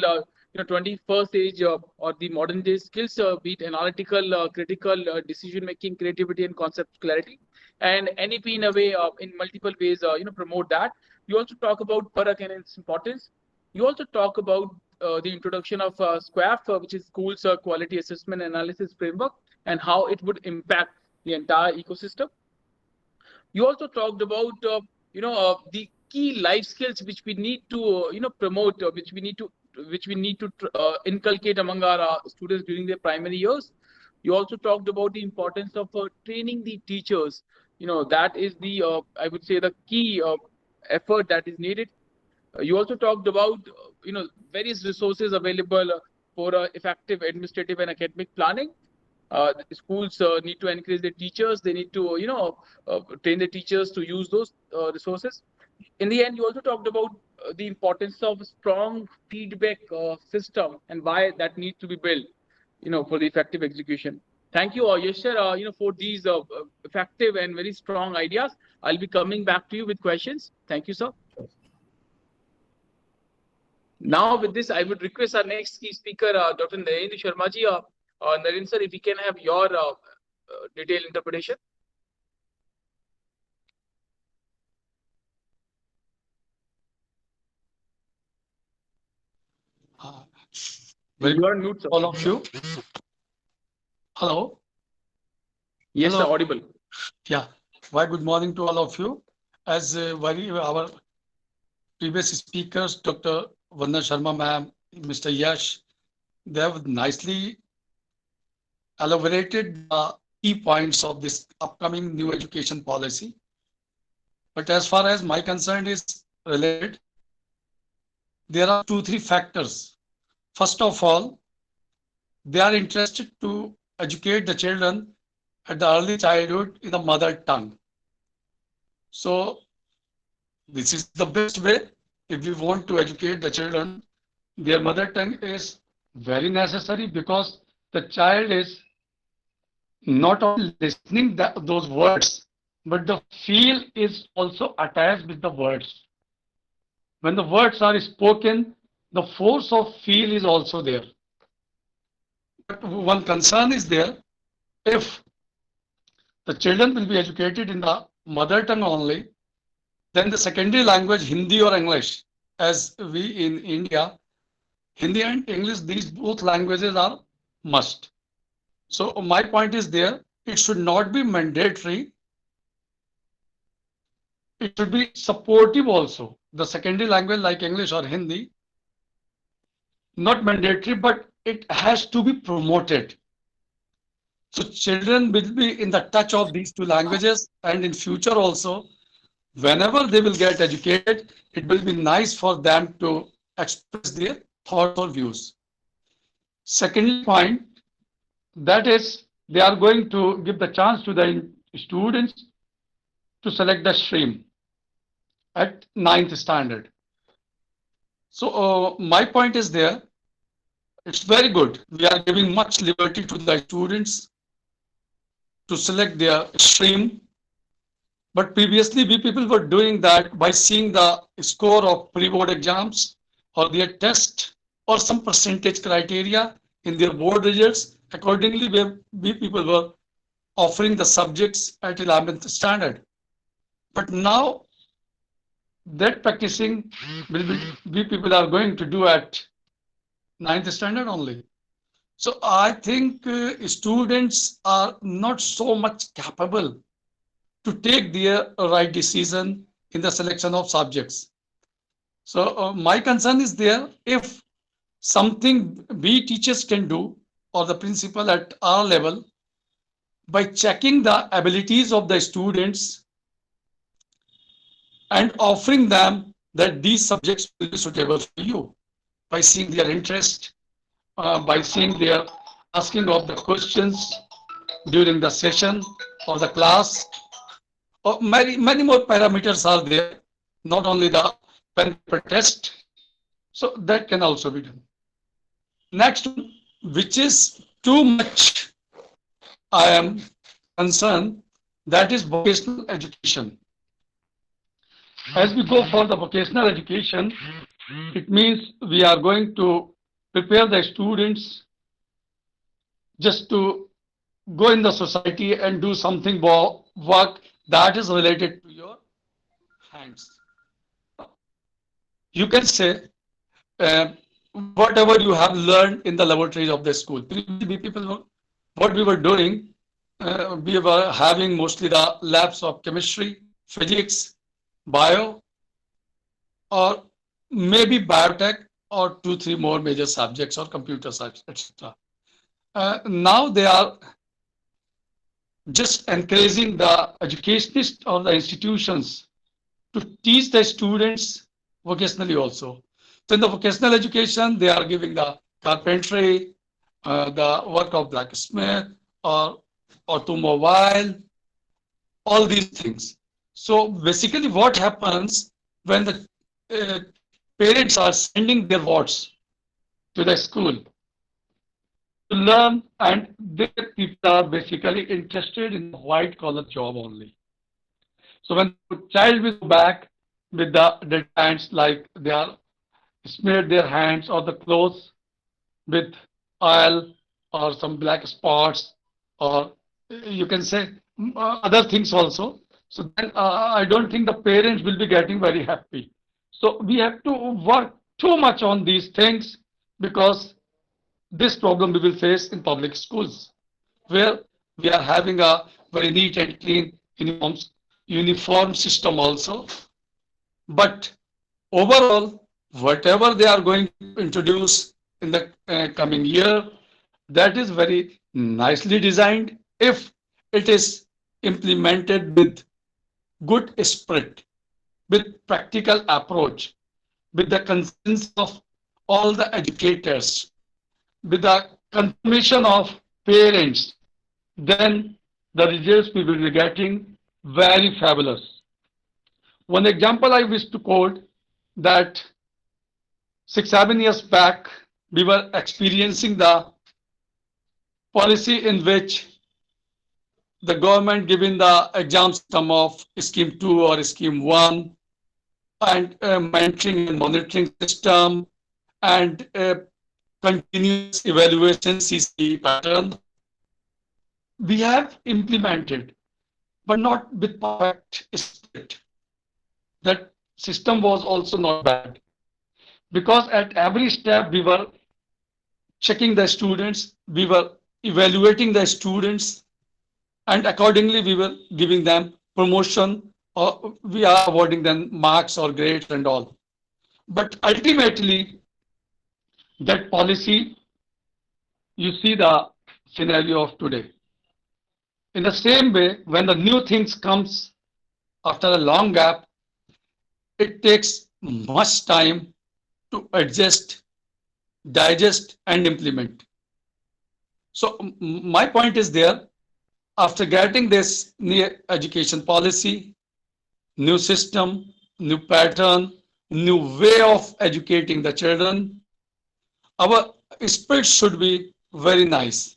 S1: 21st age or the modern day skills, be it analytical, critical, decision making, creativity, and concept clarity. And NEP in a way, in multiple ways, promote that. You also talk about Parak and its importance. You also talk about the introduction of SQAF, which is School's Quality Assessment Analysis Framework, and how it would impact the entire ecosystem. You also talked about the key life skills which we need to promote, which we need to inculcate among our students during their primary years. You also talked about the importance of training the teachers. That is the I would say the key effort that is needed. You also talked about various resources available for effective administrative and academic planning. The schools need to encourage the teachers. They need to train the teachers to use those resources. In the end, you also talked about the importance of a strong feedback system and why that needs to be built, for the effective execution. Thank you, Yash sir, for these effective and very strong ideas. I'll be coming back to you with questions. Thank you, sir. Now, with this, I would request our next key speaker, Dr. Narendra Sharma ji. Narendra sir, if we can have your detailed interpretation.
S6: Very
S1: You are on mute, sir.
S6: all of you. Hello.
S1: Yes,
S6: Hello.
S1: sir, audible.
S6: Yeah. Very good morning to all of you. As our previous speakers, Dr. Vandana Sharma ma'am, Mr. Yash, they have nicely elaborated the key points of this upcoming new education policy. But as far as my concern is related, there are 2-3 factors. First of all, they are interested to educate the children at the early childhood in the mother tongue. So this is the best way if we want to educate the children. Their mother tongue is very necessary because the child is not only listening those words, but the feel is also attached with the words. When the words are spoken, the force of feel is also there. But one concern is there, if the children will be educated in the mother tongue only, then the secondary language, Hindi or English, as we in India, Hindi and English, these both languages are must. So my point is there, it should not be mandatory. It should be supportive also. The secondary language like English or Hindi, not mandatory, but it has to be promoted. So children will be in the touch of these two languages, and in future also, whenever they will get educated, it will be nice for them to express their thoughts or views. Second point, that is, they are going to give the chance to the students to select the stream at 9th standard. So my point is there, it's very good. We are giving much liberty to the students to select their stream. But previously, we people were doing that by seeing the score of pre-board exams or their test or some percentage criteria in their board results. Accordingly, we people were offering the subjects at 11th standard. But now that practicing we people are going to do at 9th standard only. So I think students are not so much capable to take their right decision in the selection of subjects. So my concern is there, if something we teachers can do, or the principal at our level, by checking the abilities of the students and offering them that these subjects will be suitable for you, by seeing their interest, by seeing their asking of the questions during the session or the class. Many more parameters are there, not only the pen paper test. So that can also be done. Next, which is too much I am concerned, that is vocational education. As we go for the vocational education, it means we are going to prepare the students just to go in the society and do something work that is related to your hands. You can say whatever you have learned in the laboratories of the school. People, what we were doing, we were having mostly the labs of chemistry, physics, bio, or maybe biotech, or 2-3 more major subjects, or computer science, etc. Now they are just encouraging the educationists or the institutions to teach the students vocationally also. So in the vocational education, they are giving the carpentry, the work of blacksmith or automobile, all these things. So basically what happens when the parents are sending their wards to the school to learn, and their people are basically interested in white collar job only. So when the child will go back with the hands, like they are smeared their hands or the clothes with oil or some black spots, or you can say other things also. So then I don't think the parents will be getting very happy. So we have to work too much on these things, because this problem we will face in public schools, where we are having a very neat and clean uniform system also. But overall, whatever they are going to introduce in the coming year, that is very nicely designed if it is implemented with good spirit, with practical approach, with the consent of all the educators, with the confirmation of parents, then the results we will be getting very fabulous. One example I wish to quote, that 6-7 years back, we were experiencing the policy in which the government giving the exam system of scheme 2 or scheme 1, and mentoring and monitoring system, and continuous evaluation CC pattern. We have implemented, but not with perfect spirit. That system was also not bad, because at every step we were checking the students, we were evaluating the students, and accordingly we were giving them promotion, or we are awarding them marks or grades and all. But ultimately, that policy, you see the scenario of today. In the same way, when the new things comes after a long gap, it takes much time to adjust, digest, and implement. So my point is there, after getting this new education policy, new system, new pattern, new way of educating the children, our spirit should be very nice.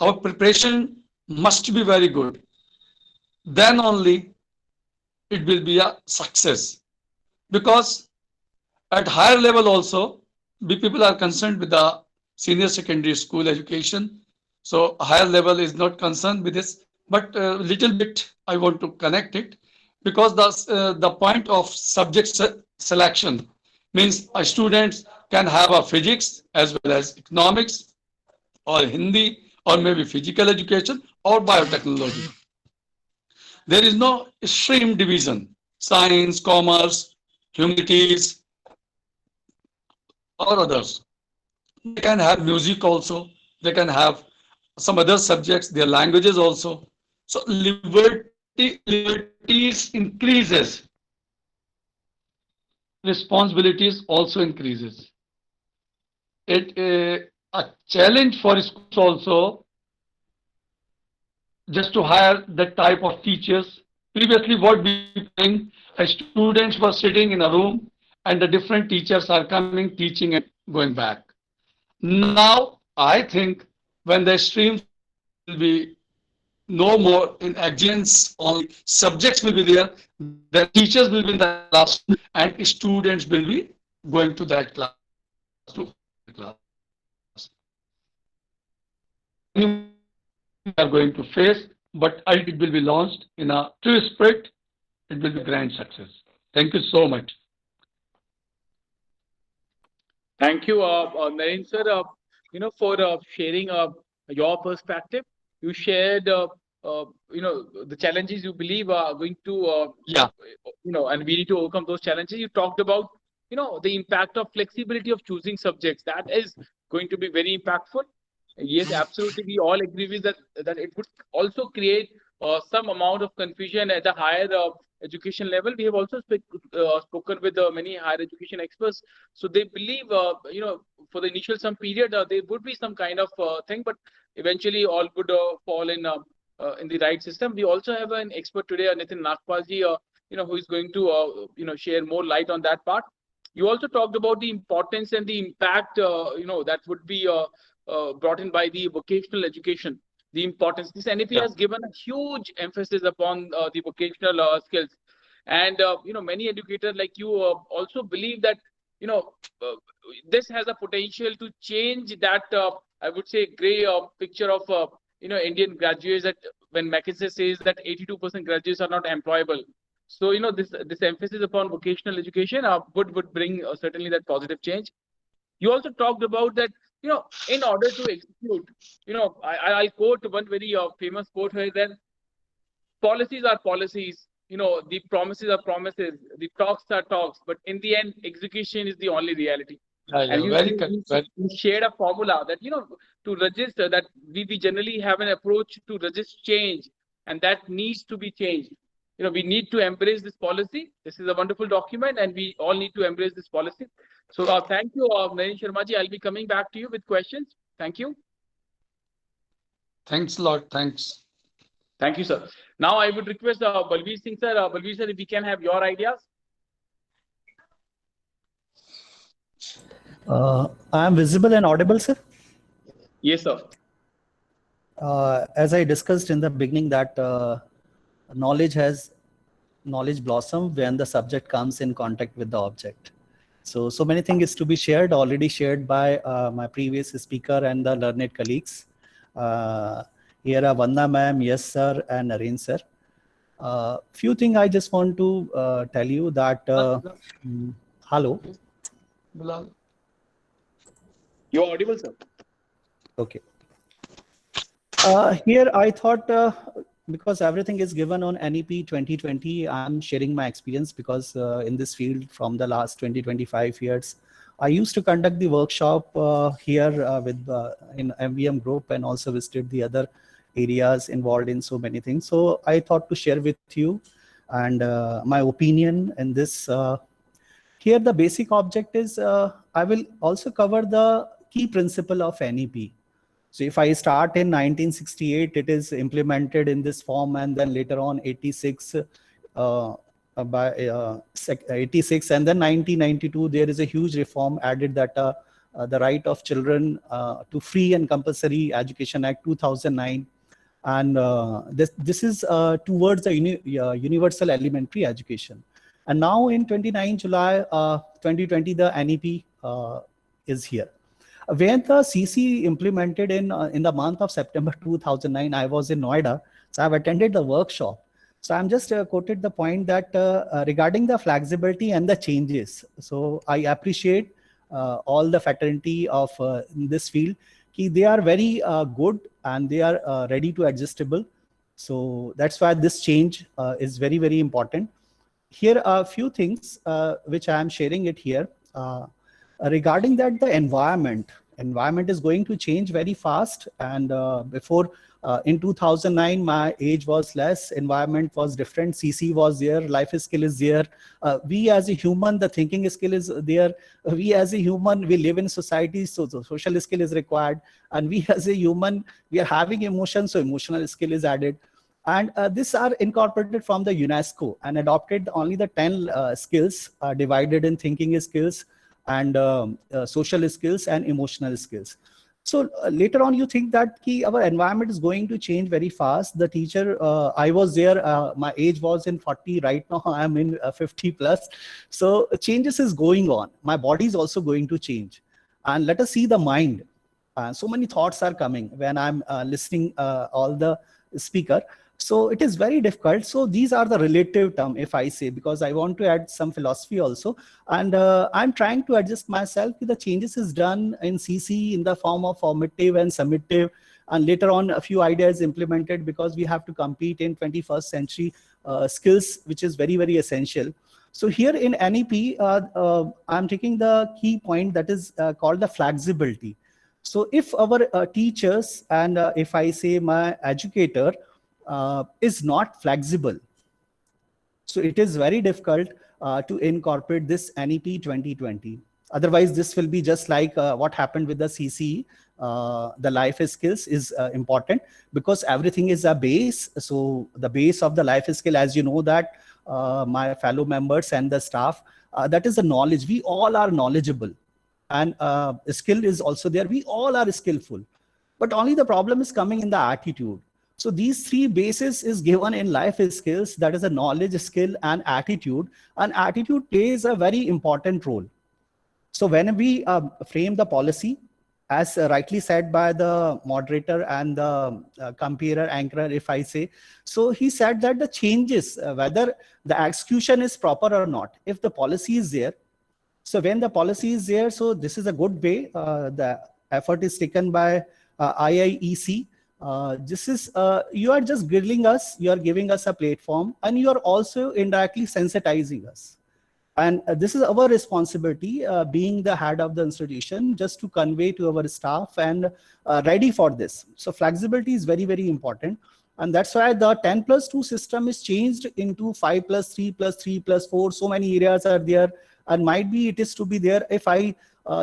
S6: Our preparation must be very good. Then only it will be a success. Because at higher level also, we people are concerned with the senior secondary school education. So higher level is not concerned with this, but a little bit I want to connect it, because the point of subject selection means students can have a physics as well as economics, or Hindi, or maybe physical education, or biotechnology. There is no stream division, science, commerce, humanities, or others. They can have music also, they can have some other subjects, their languages also. So liberties increases, responsibilities also increases. It a challenge for schools also, just to hire that type of teachers. Previously, what we were doing, students were sitting in a room, and the different teachers are coming, teaching, and going back. Now, I think when the streams will be no more in exams, only subjects will be there, the teachers will be in the class, and students will be going to that class. We are going to face, but it will be launched in a true spirit. It will be a grand success. Thank you so much.
S1: Thank you, Naren sir, for sharing your perspective. You shared, the challenges you believe are going to, and we need to overcome those challenges. You talked about, the impact of flexibility of choosing subjects. That is going to be very impactful. Yes, absolutely. We all agree with that it would also create some amount of confusion at the higher education level. We have also spoken with many higher education experts. So they believe, for the initial some period, there would be some kind of thing, but eventually all would fall in the right system. We also have an expert today, Nitin Nagpalji, who is going to, share more light on that part. You also talked about the importance and the impact, that would be brought in by the vocational education. The importance. This NEP has given a huge emphasis upon the vocational skills, and many educators like you also believe that this has a potential to change that I would say gray picture of Indian graduates, that when McKinsey says that 82% graduates are not employable. So this emphasis upon vocational education would bring certainly that positive change. You also talked about that in order to execute, I'll quote one very famous quote here, that policies are policies, the promises are promises, the talks are talks, but in the end, execution is the only reality. And you shared a formula that, to register that we generally have an approach to resist change, and that needs to be changed. We need to embrace this policy. This is a wonderful document, and we all need to embrace this policy. So thank you, Naren Sharma ji. I'll be coming back to you with questions. Thank you.
S6: Thanks a lot. Thanks.
S1: Thank you, sir. Now I would request Balveer Singh sir. Balveer sir, if we can have your ideas.
S4: I am visible and audible, sir?
S1: Yes, sir.
S4: As I discussed in the beginning, that knowledge blossom when the subject comes in contact with the object. So many things is to be shared, already shared by my previous speaker and the learned colleagues. Here are Vandana ma'am, yes sir, and Naren sir. Few things I just want to tell you that, hello.
S6: Bilal.
S1: You're audible, sir.
S4: Okay. Here I thought, because everything is given on NEP 2020, I'm sharing my experience because in this field from the last 20-25 years, I used to conduct the workshop here with in MVM group, and also visited the other areas involved in so many things. So I thought to share with you and my opinion in this. Here the basic object is, I will also cover the key principle of NEP. So if I start in 1968, it is implemented in this form, and then later on 86, by 86, and then 1992, there is a huge reform added, that the Right of Children to Free and Compulsory Education Act 2009, and this is towards the universal elementary education. And now in 29 July 2020, the NEP is here. When the CC implemented in the month of September 2009, I was in Noida, so I've attended the workshop. So I'm just quoted the point that regarding the flexibility and the changes. So I appreciate all the fraternity of this field. They are very good, and they are ready to adjustable. So that's why this change is very, very important. Here are a few things which I am sharing it here. Regarding that, the environment is going to change very fast, and before in 2009 my age was less, environment was different, CC was there, life skill is there, we as a human, the thinking skill is there, we as a human, we live in society, so the social skill is required, and we as a human, we are having emotions, so emotional skill is added. And these are incorporated from the UNESCO and adopted only the 10 skills divided in thinking skills and social skills and emotional skills. So later on, you think that our environment is going to change very fast. The teacher, I was there, my age was in 40, right now I'm in 50 plus. So changes is going on. My body is also going to change. And let us see the mind. So many thoughts are coming when I'm listening all the speaker. So it is very difficult. So these are the relative term, if I say, because I want to add some philosophy also. And I'm trying to adjust myself to the changes is done in CC in the form of formative and summative. And later on, a few ideas implemented because we have to compete in 21st century skills, which is very, very essential. So here in NEP, I'm taking the key point that is called the flexibility. So if our teachers and if I say my educator, is not flexible, so it is very difficult to incorporate this NEP 2020. Otherwise, this will be just like what happened with the CC. The life skills is important because everything is a base. So the base of the life skill, as you know that my fellow members and the staff, that is the knowledge. We all are knowledgeable, and skill is also there. We all are skillful, but only the problem is coming in the attitude. So these three bases is given in life skills, that is a knowledge, skill, and attitude. And attitude plays a very important role. So when we frame the policy, as rightly said by the moderator and the comparer, anchorer, if I say, so he said that the changes, whether the execution is proper or not, if the policy is there. So when the policy is there, so this is a good way. The effort is taken by IIEC. This is, you are just grilling us, you are giving us a platform, and you are also indirectly sensitizing us. And this is our responsibility, being the head of the institution, just to convey to our staff and ready for this. So flexibility is very, very important. And that's why the 10+2 system is changed into 5+3+3+4. So many areas are there, and might be it is to be there. If I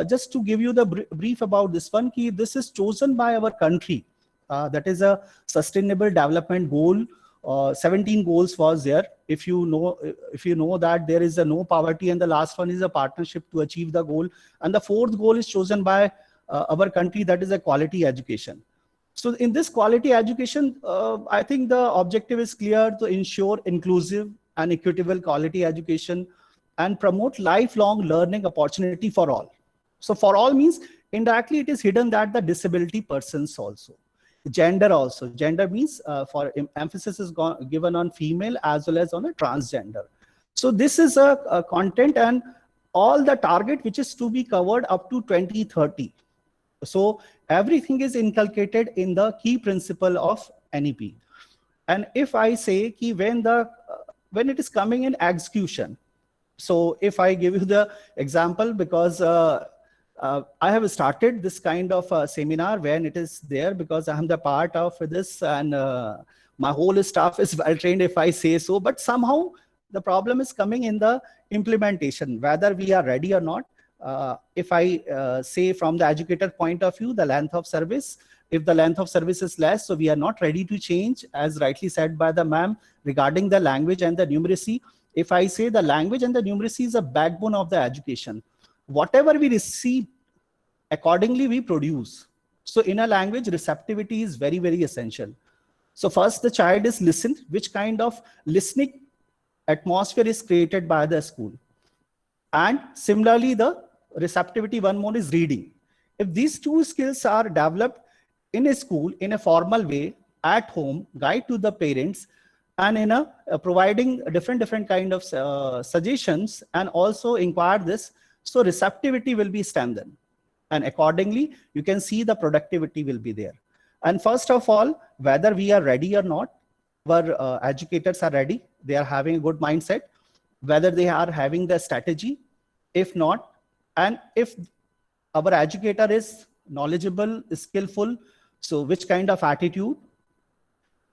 S4: just to give you the brief about this one, this is chosen by our country. That is a sustainable development goal. 17 goals was there. If you know that there is a no poverty, and the last one is a partnership to achieve the goal, and the fourth goal is chosen by our country, that is a quality education. So in this quality education, I think the objective is clear: to ensure inclusive and equitable quality education and promote lifelong learning opportunity for all. So for all means indirectly it is hidden that the disability persons also. Gender also. Gender means for emphasis is given on female as well as on a transgender. So this is a content and all the target which is to be covered up to 2030. So everything is inculcated in the key principle of NEP. And if I say when it is coming in execution, so if I give you the example, because I have started this kind of seminar when it is there, because I am the part of this, and my whole staff is well trained, if I say so. But somehow the problem is coming in the implementation, whether we are ready or not. If I say from the educator point of view, the length of service, if the length of service is less, so we are not ready to change, as rightly said by the ma'am, regarding the language and the numeracy. If I say the language and the numeracy is a backbone of the education, whatever we receive, accordingly we produce. So in a language, receptivity is very, very essential. So first the child is listened, which kind of listening atmosphere is created by the school. And similarly, the receptivity, one more, is reading. If these two skills are developed in a school, in a formal way, at home, guide to the parents, and in a providing different kind of suggestions, and also inquire this, so receptivity will be strengthened. And accordingly, you can see the productivity will be there. And first of all, whether we are ready or not, our educators are ready, they are having a good mindset, whether they are having the strategy, if not, and if our educator is knowledgeable, skillful, so which kind of attitude,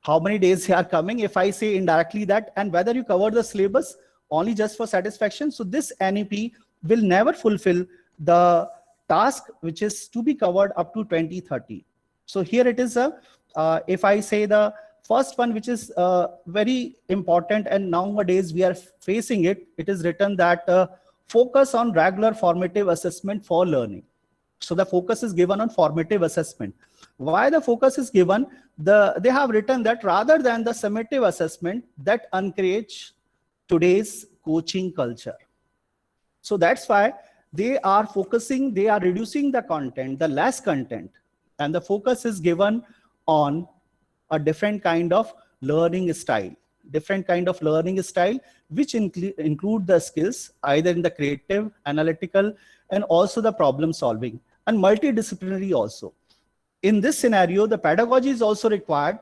S4: how many days they are coming, if I say indirectly that, and whether you cover the syllabus only just for satisfaction. So this NEP will never fulfill the task which is to be covered up to 2030. So here it is if I say the first one, which is very important, and nowadays we are facing it, it is written that focus on regular formative assessment for learning. So the focus is given on formative assessment. Why the focus is given? They have written that rather than the summative assessment that encourage today's coaching culture. So that's why they are focusing, they are reducing the content, the less content, and the focus is given on a different kind of learning style, which include the skills either in the creative, analytical, and also the problem solving, and multidisciplinary also. In this scenario, the pedagogy is also required.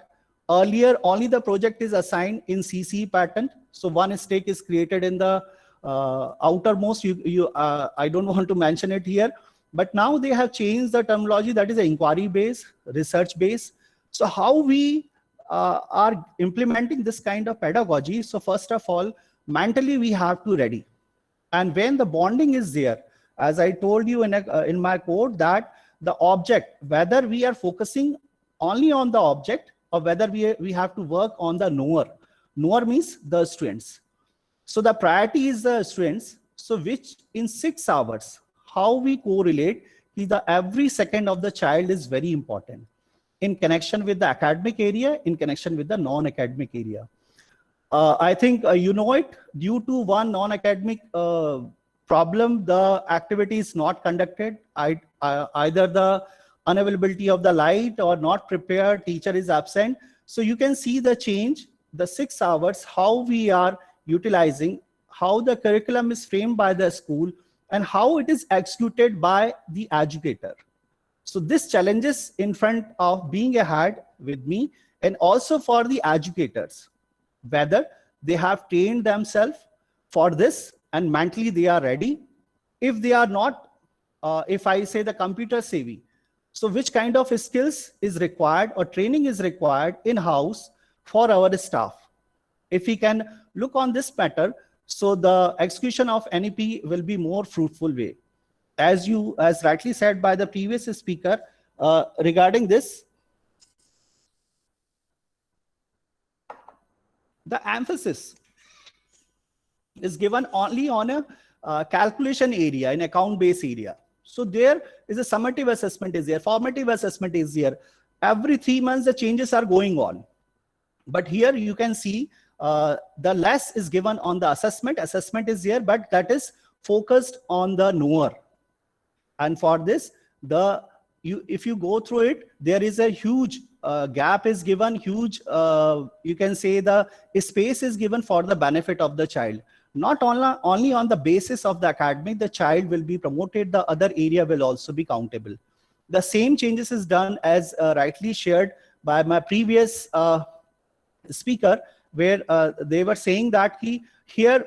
S4: Earlier, only the project is assigned in CC pattern. So one stake is created in the outermost, I don't want to mention it here, but now they have changed the terminology, that is inquiry based, research based. So how we are implementing this kind of pedagogy? So first of all, mentally we have to ready. And when the bonding is there, as I told you in my code, that the object, whether we are focusing only on the object or whether we have to work on the knower. Knower means the students. So the priority is the students. So which in 6 hours, how we correlate is the every second of the child is very important in connection with the academic area, in connection with the non-academic area. I think you know it, due to one non-academic problem, the activity is not conducted. Either the unavailability of the light or not prepared, teacher is absent. So you can see the change, the 6 hours, how we are utilizing, how the curriculum is framed by the school, and how it is executed by the educator. So this challenges in front of being ahead with me, and also for the educators, whether they have trained themselves for this and mentally they are ready. If they are not, if I say the computer savvy, so which kind of skills is required or training is required in-house for our staff? If we can look on this matter, so the execution of NEP will be more fruitful way. As rightly said by the previous speaker regarding this, the emphasis is given only on a calculation area, in account-based area. So there is a summative assessment is there, formative assessment is there. Every 3 months, the changes are going on. But here you can see the less is given on the assessment. Assessment is there, but that is focused on the knower. And for this, if you go through it, there is a huge gap is given, huge, you can say the space is given for the benefit of the child. Not only on the basis of the academic, the child will be promoted, the other area will also be countable. The same changes is done as rightly shared by my previous speaker, where they were saying that here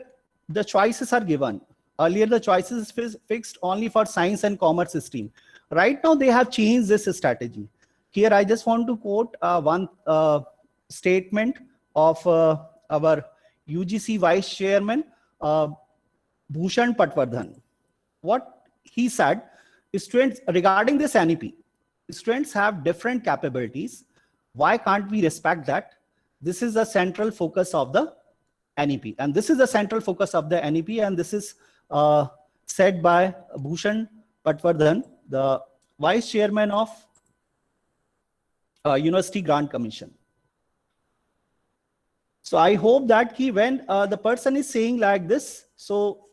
S4: the choices are given. Earlier, the choices is fixed only for science and commerce stream. Right now, they have changed this strategy. Here, I just want to quote one statement of our UGC Vice Chairman, Bhushan Patwardhan. What he said, students, regarding this NEP, students have different capabilities. Why can't we respect that? This is the central focus of the NEP. And this is the central focus of the NEP. And this is said by Bhushan Patwardhan, the Vice Chairman of University Grant Commission. So I hope that when the person is saying like this, so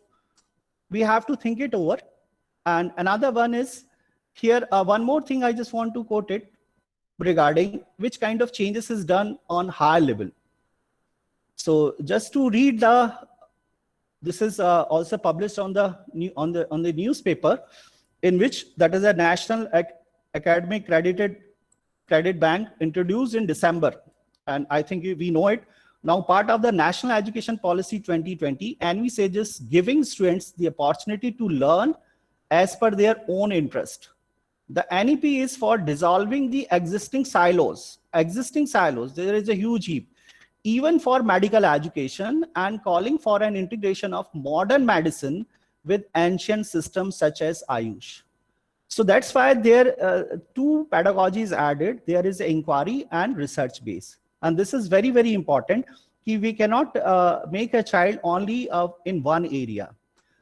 S4: we have to think it over. And another one is here, one more thing I just want to quote it regarding which kind of changes is done on higher level. So just to read this is also published on the newspaper, in which that is a National Academic Credit Bank introduced in December. And I think we know it. Now part of the National Education Policy 2020, envisages giving students the opportunity to learn as per their own interest. The NEP is for dissolving the existing silos. There is a huge heap, even for medical education, and calling for an integration of modern medicine with ancient systems such as Ayush. So that's why there two pedagogies added. There is inquiry and research base. And this is very, very important. We cannot make a child only in one area.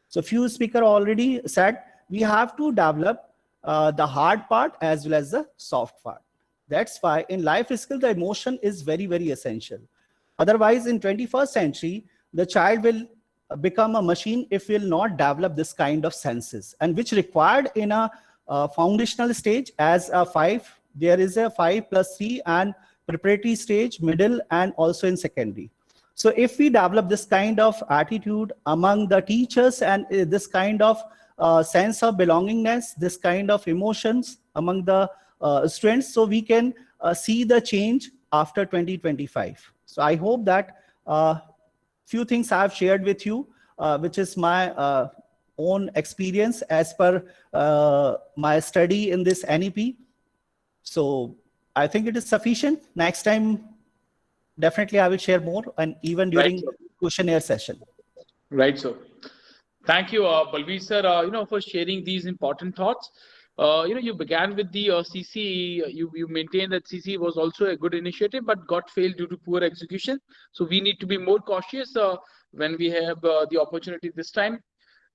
S4: So few speakers already said, we have to develop the hard part as well as the soft part. That's why in life skill, the emotion is very, very essential. Otherwise, in 21st century, the child will become a machine if will not develop this kind of senses, and which required in a foundational stage as a 5. There is a 5+3 and preparatory stage, middle, and also in secondary. So if we develop this kind of attitude among the teachers and this kind of sense of belongingness, this kind of emotions among the students, so we can see the change after 2025. So I hope that few things I have shared with you, which is my own experience as per my study in this NEP. So I think it is sufficient. Next time, definitely I will share more, and even during questionnaire session.
S1: Right, so thank you, Balveer sir, for sharing these important thoughts. You began with the CC. You maintained that CC was also a good initiative, but got failed due to poor execution. So we need to be more cautious when we have the opportunity this time.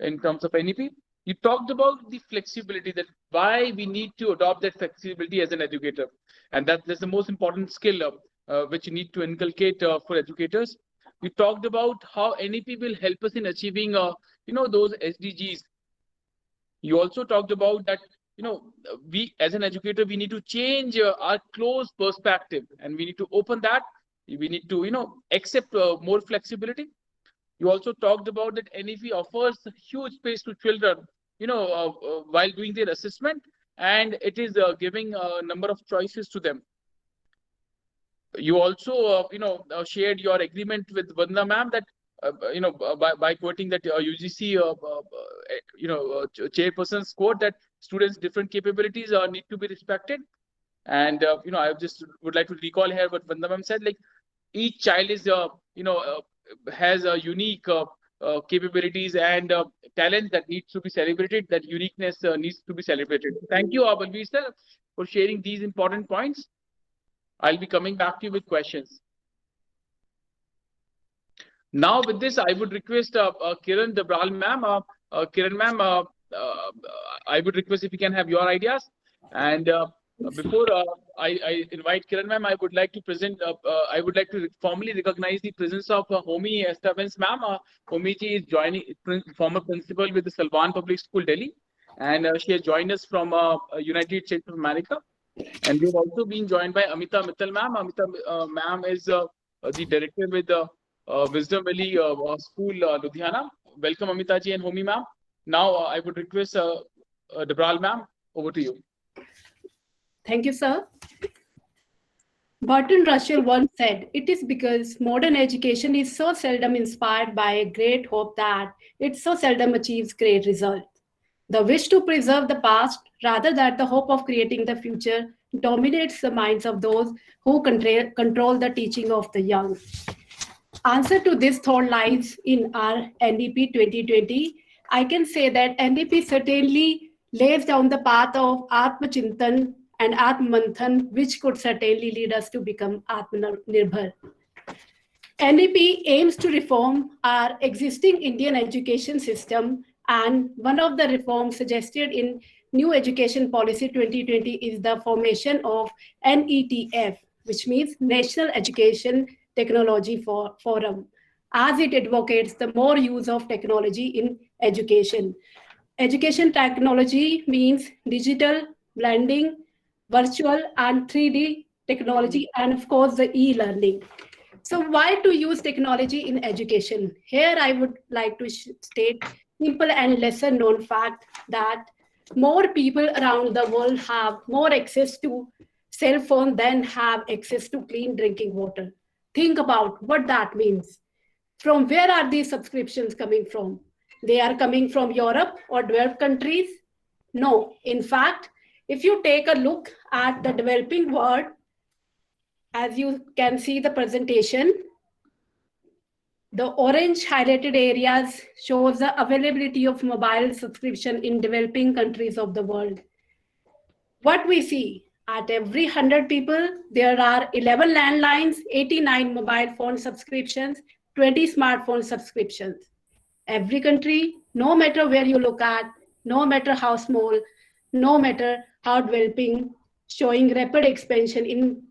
S1: in terms of NEP. You talked about the flexibility, that why we need to adopt that flexibility as an educator, and that's the most important skill which you need to inculcate for educators. You talked about how NEP will help us in achieving, those SDGs. You also talked about that, we as an educator, we need to change our closed perspective, and we need to open that. We need to, accept more flexibility. You also talked about that NEP offers huge space to children, while doing their assessment, and it is giving a number of choices to them. You also, shared your agreement with Vandana ma'am that, by quoting that UGC, chairperson's quote, that students' different capabilities need to be respected. And, I just would like to recall here what Vandana ma'am said, like each child is, has a unique capabilities and talent that needs to be celebrated. That uniqueness needs to be celebrated. Thank you, Balbir sir, for sharing these important points. I'll be coming back to you with questions. Now, with this, I would request Kiran Dabral ma'am. Kiran ma'am, I would request if you can have your ideas. And before I invite Kiran ma'am, I would like to present. I would like to formally recognize the presence of Homi Estevens ma'am. Homi ji is joining, former principal with the Salwan Public School, Delhi, and she has joined us from United States of America. And we've also been joined by Amita Mittal ma'am. Amita ma'am is the director with the Wisdom Valley School, Ludhiana. Welcome, Amita ji and Homi ma'am. Now, I would request Dabral ma'am, over to you.
S5: Thank you, sir. Bertrand Russell once said, "It is because modern education is so seldom inspired by a great hope that it so seldom achieves great results. The wish to preserve the past rather than the hope of creating the future dominates the minds of those who control the teaching of the young." Answer to this thought lies in our NEP 2020. I can say that NEP certainly lays down the path of Atmachintan and Atmanthan, which could certainly lead us to become Atmanirbhar. NEP aims to reform our existing Indian education system, and one of the reforms suggested in New Education Policy 2020 is the formation of NETF, which means National Education Technology Forum, as it advocates the more use of technology in education. Education technology means digital, blending, virtual and 3D technology, and of course the e-learning. So why to use technology in education? Here I would like to state simple and lesser known fact that more people around the world have more access to cell phone than have access to clean drinking water. Think about what that means. From where are these subscriptions coming from? They are coming from Europe or developed countries? No, in fact, if you take a look at the developing world, as you can see the presentation, the orange highlighted areas shows the availability of mobile subscription in developing countries of the world. What we see, at every 100 people, there are 11 landlines, 89 mobile phone subscriptions, 20 smartphone subscriptions. Every country, no matter where you look at, no matter how small, no matter how developing, showing rapid expansion in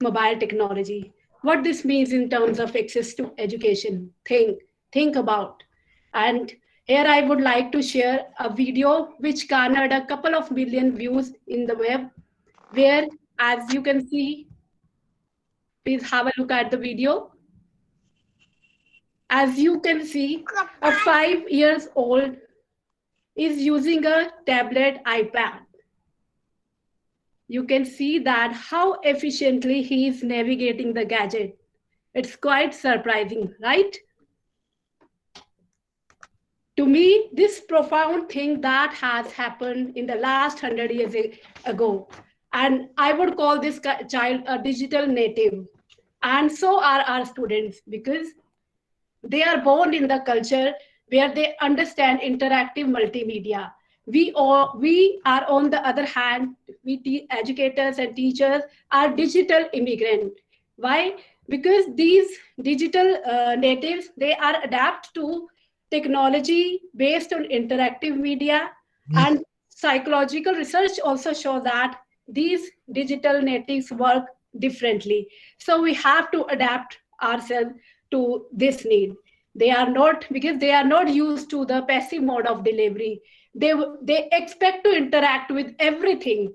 S5: mobile technology. What this means in terms of access to education, think about. And here I would like to share a video which garnered a couple of million views in the web, where, as you can see, please have a look at the video. As you can see, a 5 years old is using a tablet iPad. You can see that how efficiently he is navigating the gadget. It's quite surprising, right? To me, this profound thing that has happened in the last 100 years ago. And I would call this child a digital native. And so are our students, because they are born in the culture where they understand interactive multimedia. We are, on the other hand, educators and teachers are digital immigrant. Why? Because these digital natives, they are adapt to technology based on interactive media, and psychological research also show that these digital natives work differently. So we have to adapt ourselves to this need. They are not, because they are not used to the passive mode of delivery. They expect to interact with everything,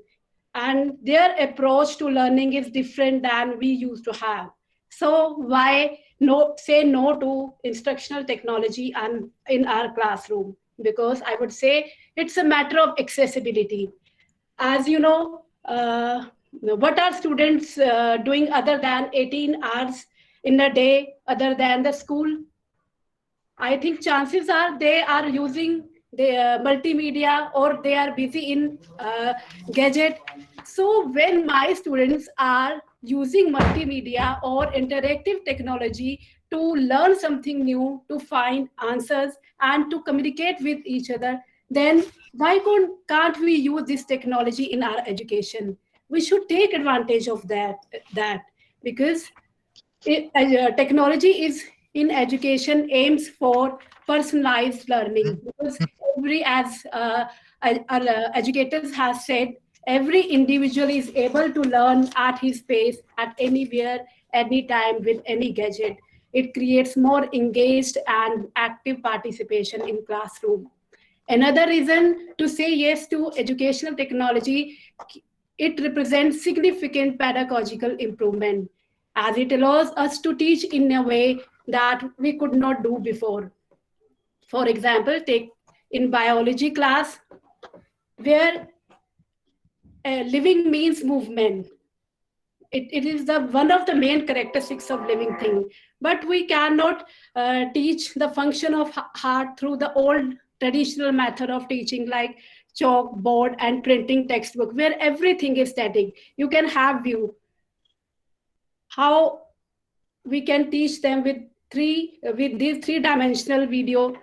S5: and their approach to learning is different than we used to have. So why say no to instructional technology and in our classroom? Because I would say it's a matter of accessibility. As you know, what are students doing other than 18 hours in a day, other than the school? I think chances are they are using the multimedia, or they are busy in gadget. So when my students are using multimedia or interactive technology to learn something new, to find answers and to communicate with each other, then why can't we use this technology in our education? We should take advantage of that because technology is in education aims for personalized learning, because as educators have said, every individual is able to learn at his pace, at anywhere, anytime, with any gadget. It creates more engaged and active participation in classroom. Another reason to say yes to educational technology, it represents significant pedagogical improvement, as it allows us to teach in a way that we could not do before. For example, take in biology class, where living means movement. It is one of the main characteristics of living thing. But we cannot teach the function of heart through the old traditional method of teaching, like chalkboard and printing textbook, where everything is static. You can have view. How we can teach them with these three-dimensional video,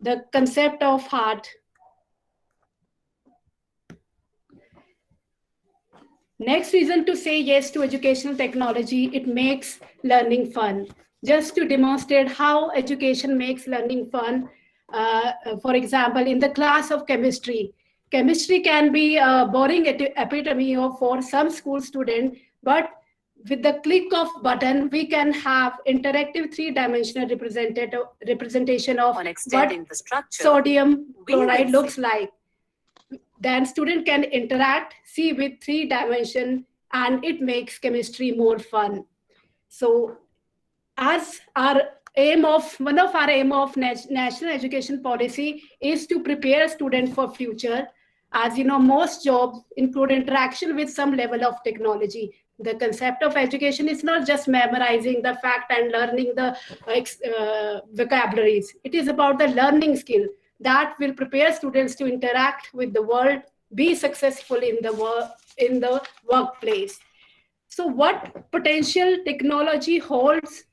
S5: the concept of heart. Next reason to say yes to educational technology, it makes learning fun. Just to demonstrate how education makes learning fun, for example, in the class of chemistry can be a boring epitome of for some school student, but with the click of button, we can have interactive three-dimensional representation of what sodium chloride looks like. Then student can interact, see with 3 dimensions, and it makes chemistry more fun. So as one of our aim of national education policy is to prepare students for future. As you know, most jobs include interaction with some level of technology. The concept of education is not just memorizing the fact and learning the vocabularies. It is about the learning skill that will prepare students to interact with the world, be successful in the workplace. So what potential technology holds?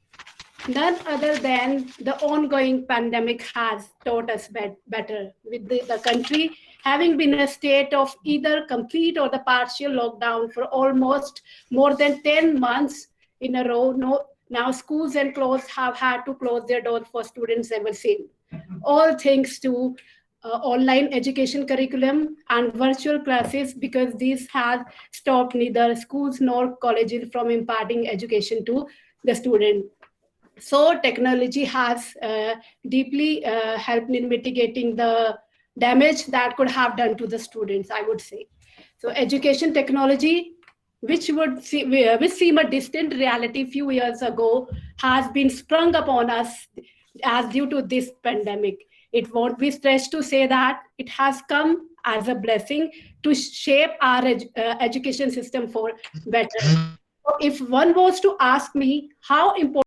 S5: None other than the ongoing pandemic has taught us better, with the country having been in a state of either complete or the partial lockdown for almost more than 10 months in a row. Now schools and colleges have had to close their doors for students ever since. All thanks to online education curriculum and virtual classes, because these have stopped neither schools nor colleges from imparting education to the student. So technology has deeply helped in mitigating the damage that could have done to the students, I would say. So education technology, which seemed a distant reality a few years ago, has been sprung upon us as due to this pandemic. It won't be stretched to say that it has come as a blessing to shape our education system for better. So if one was to ask me how important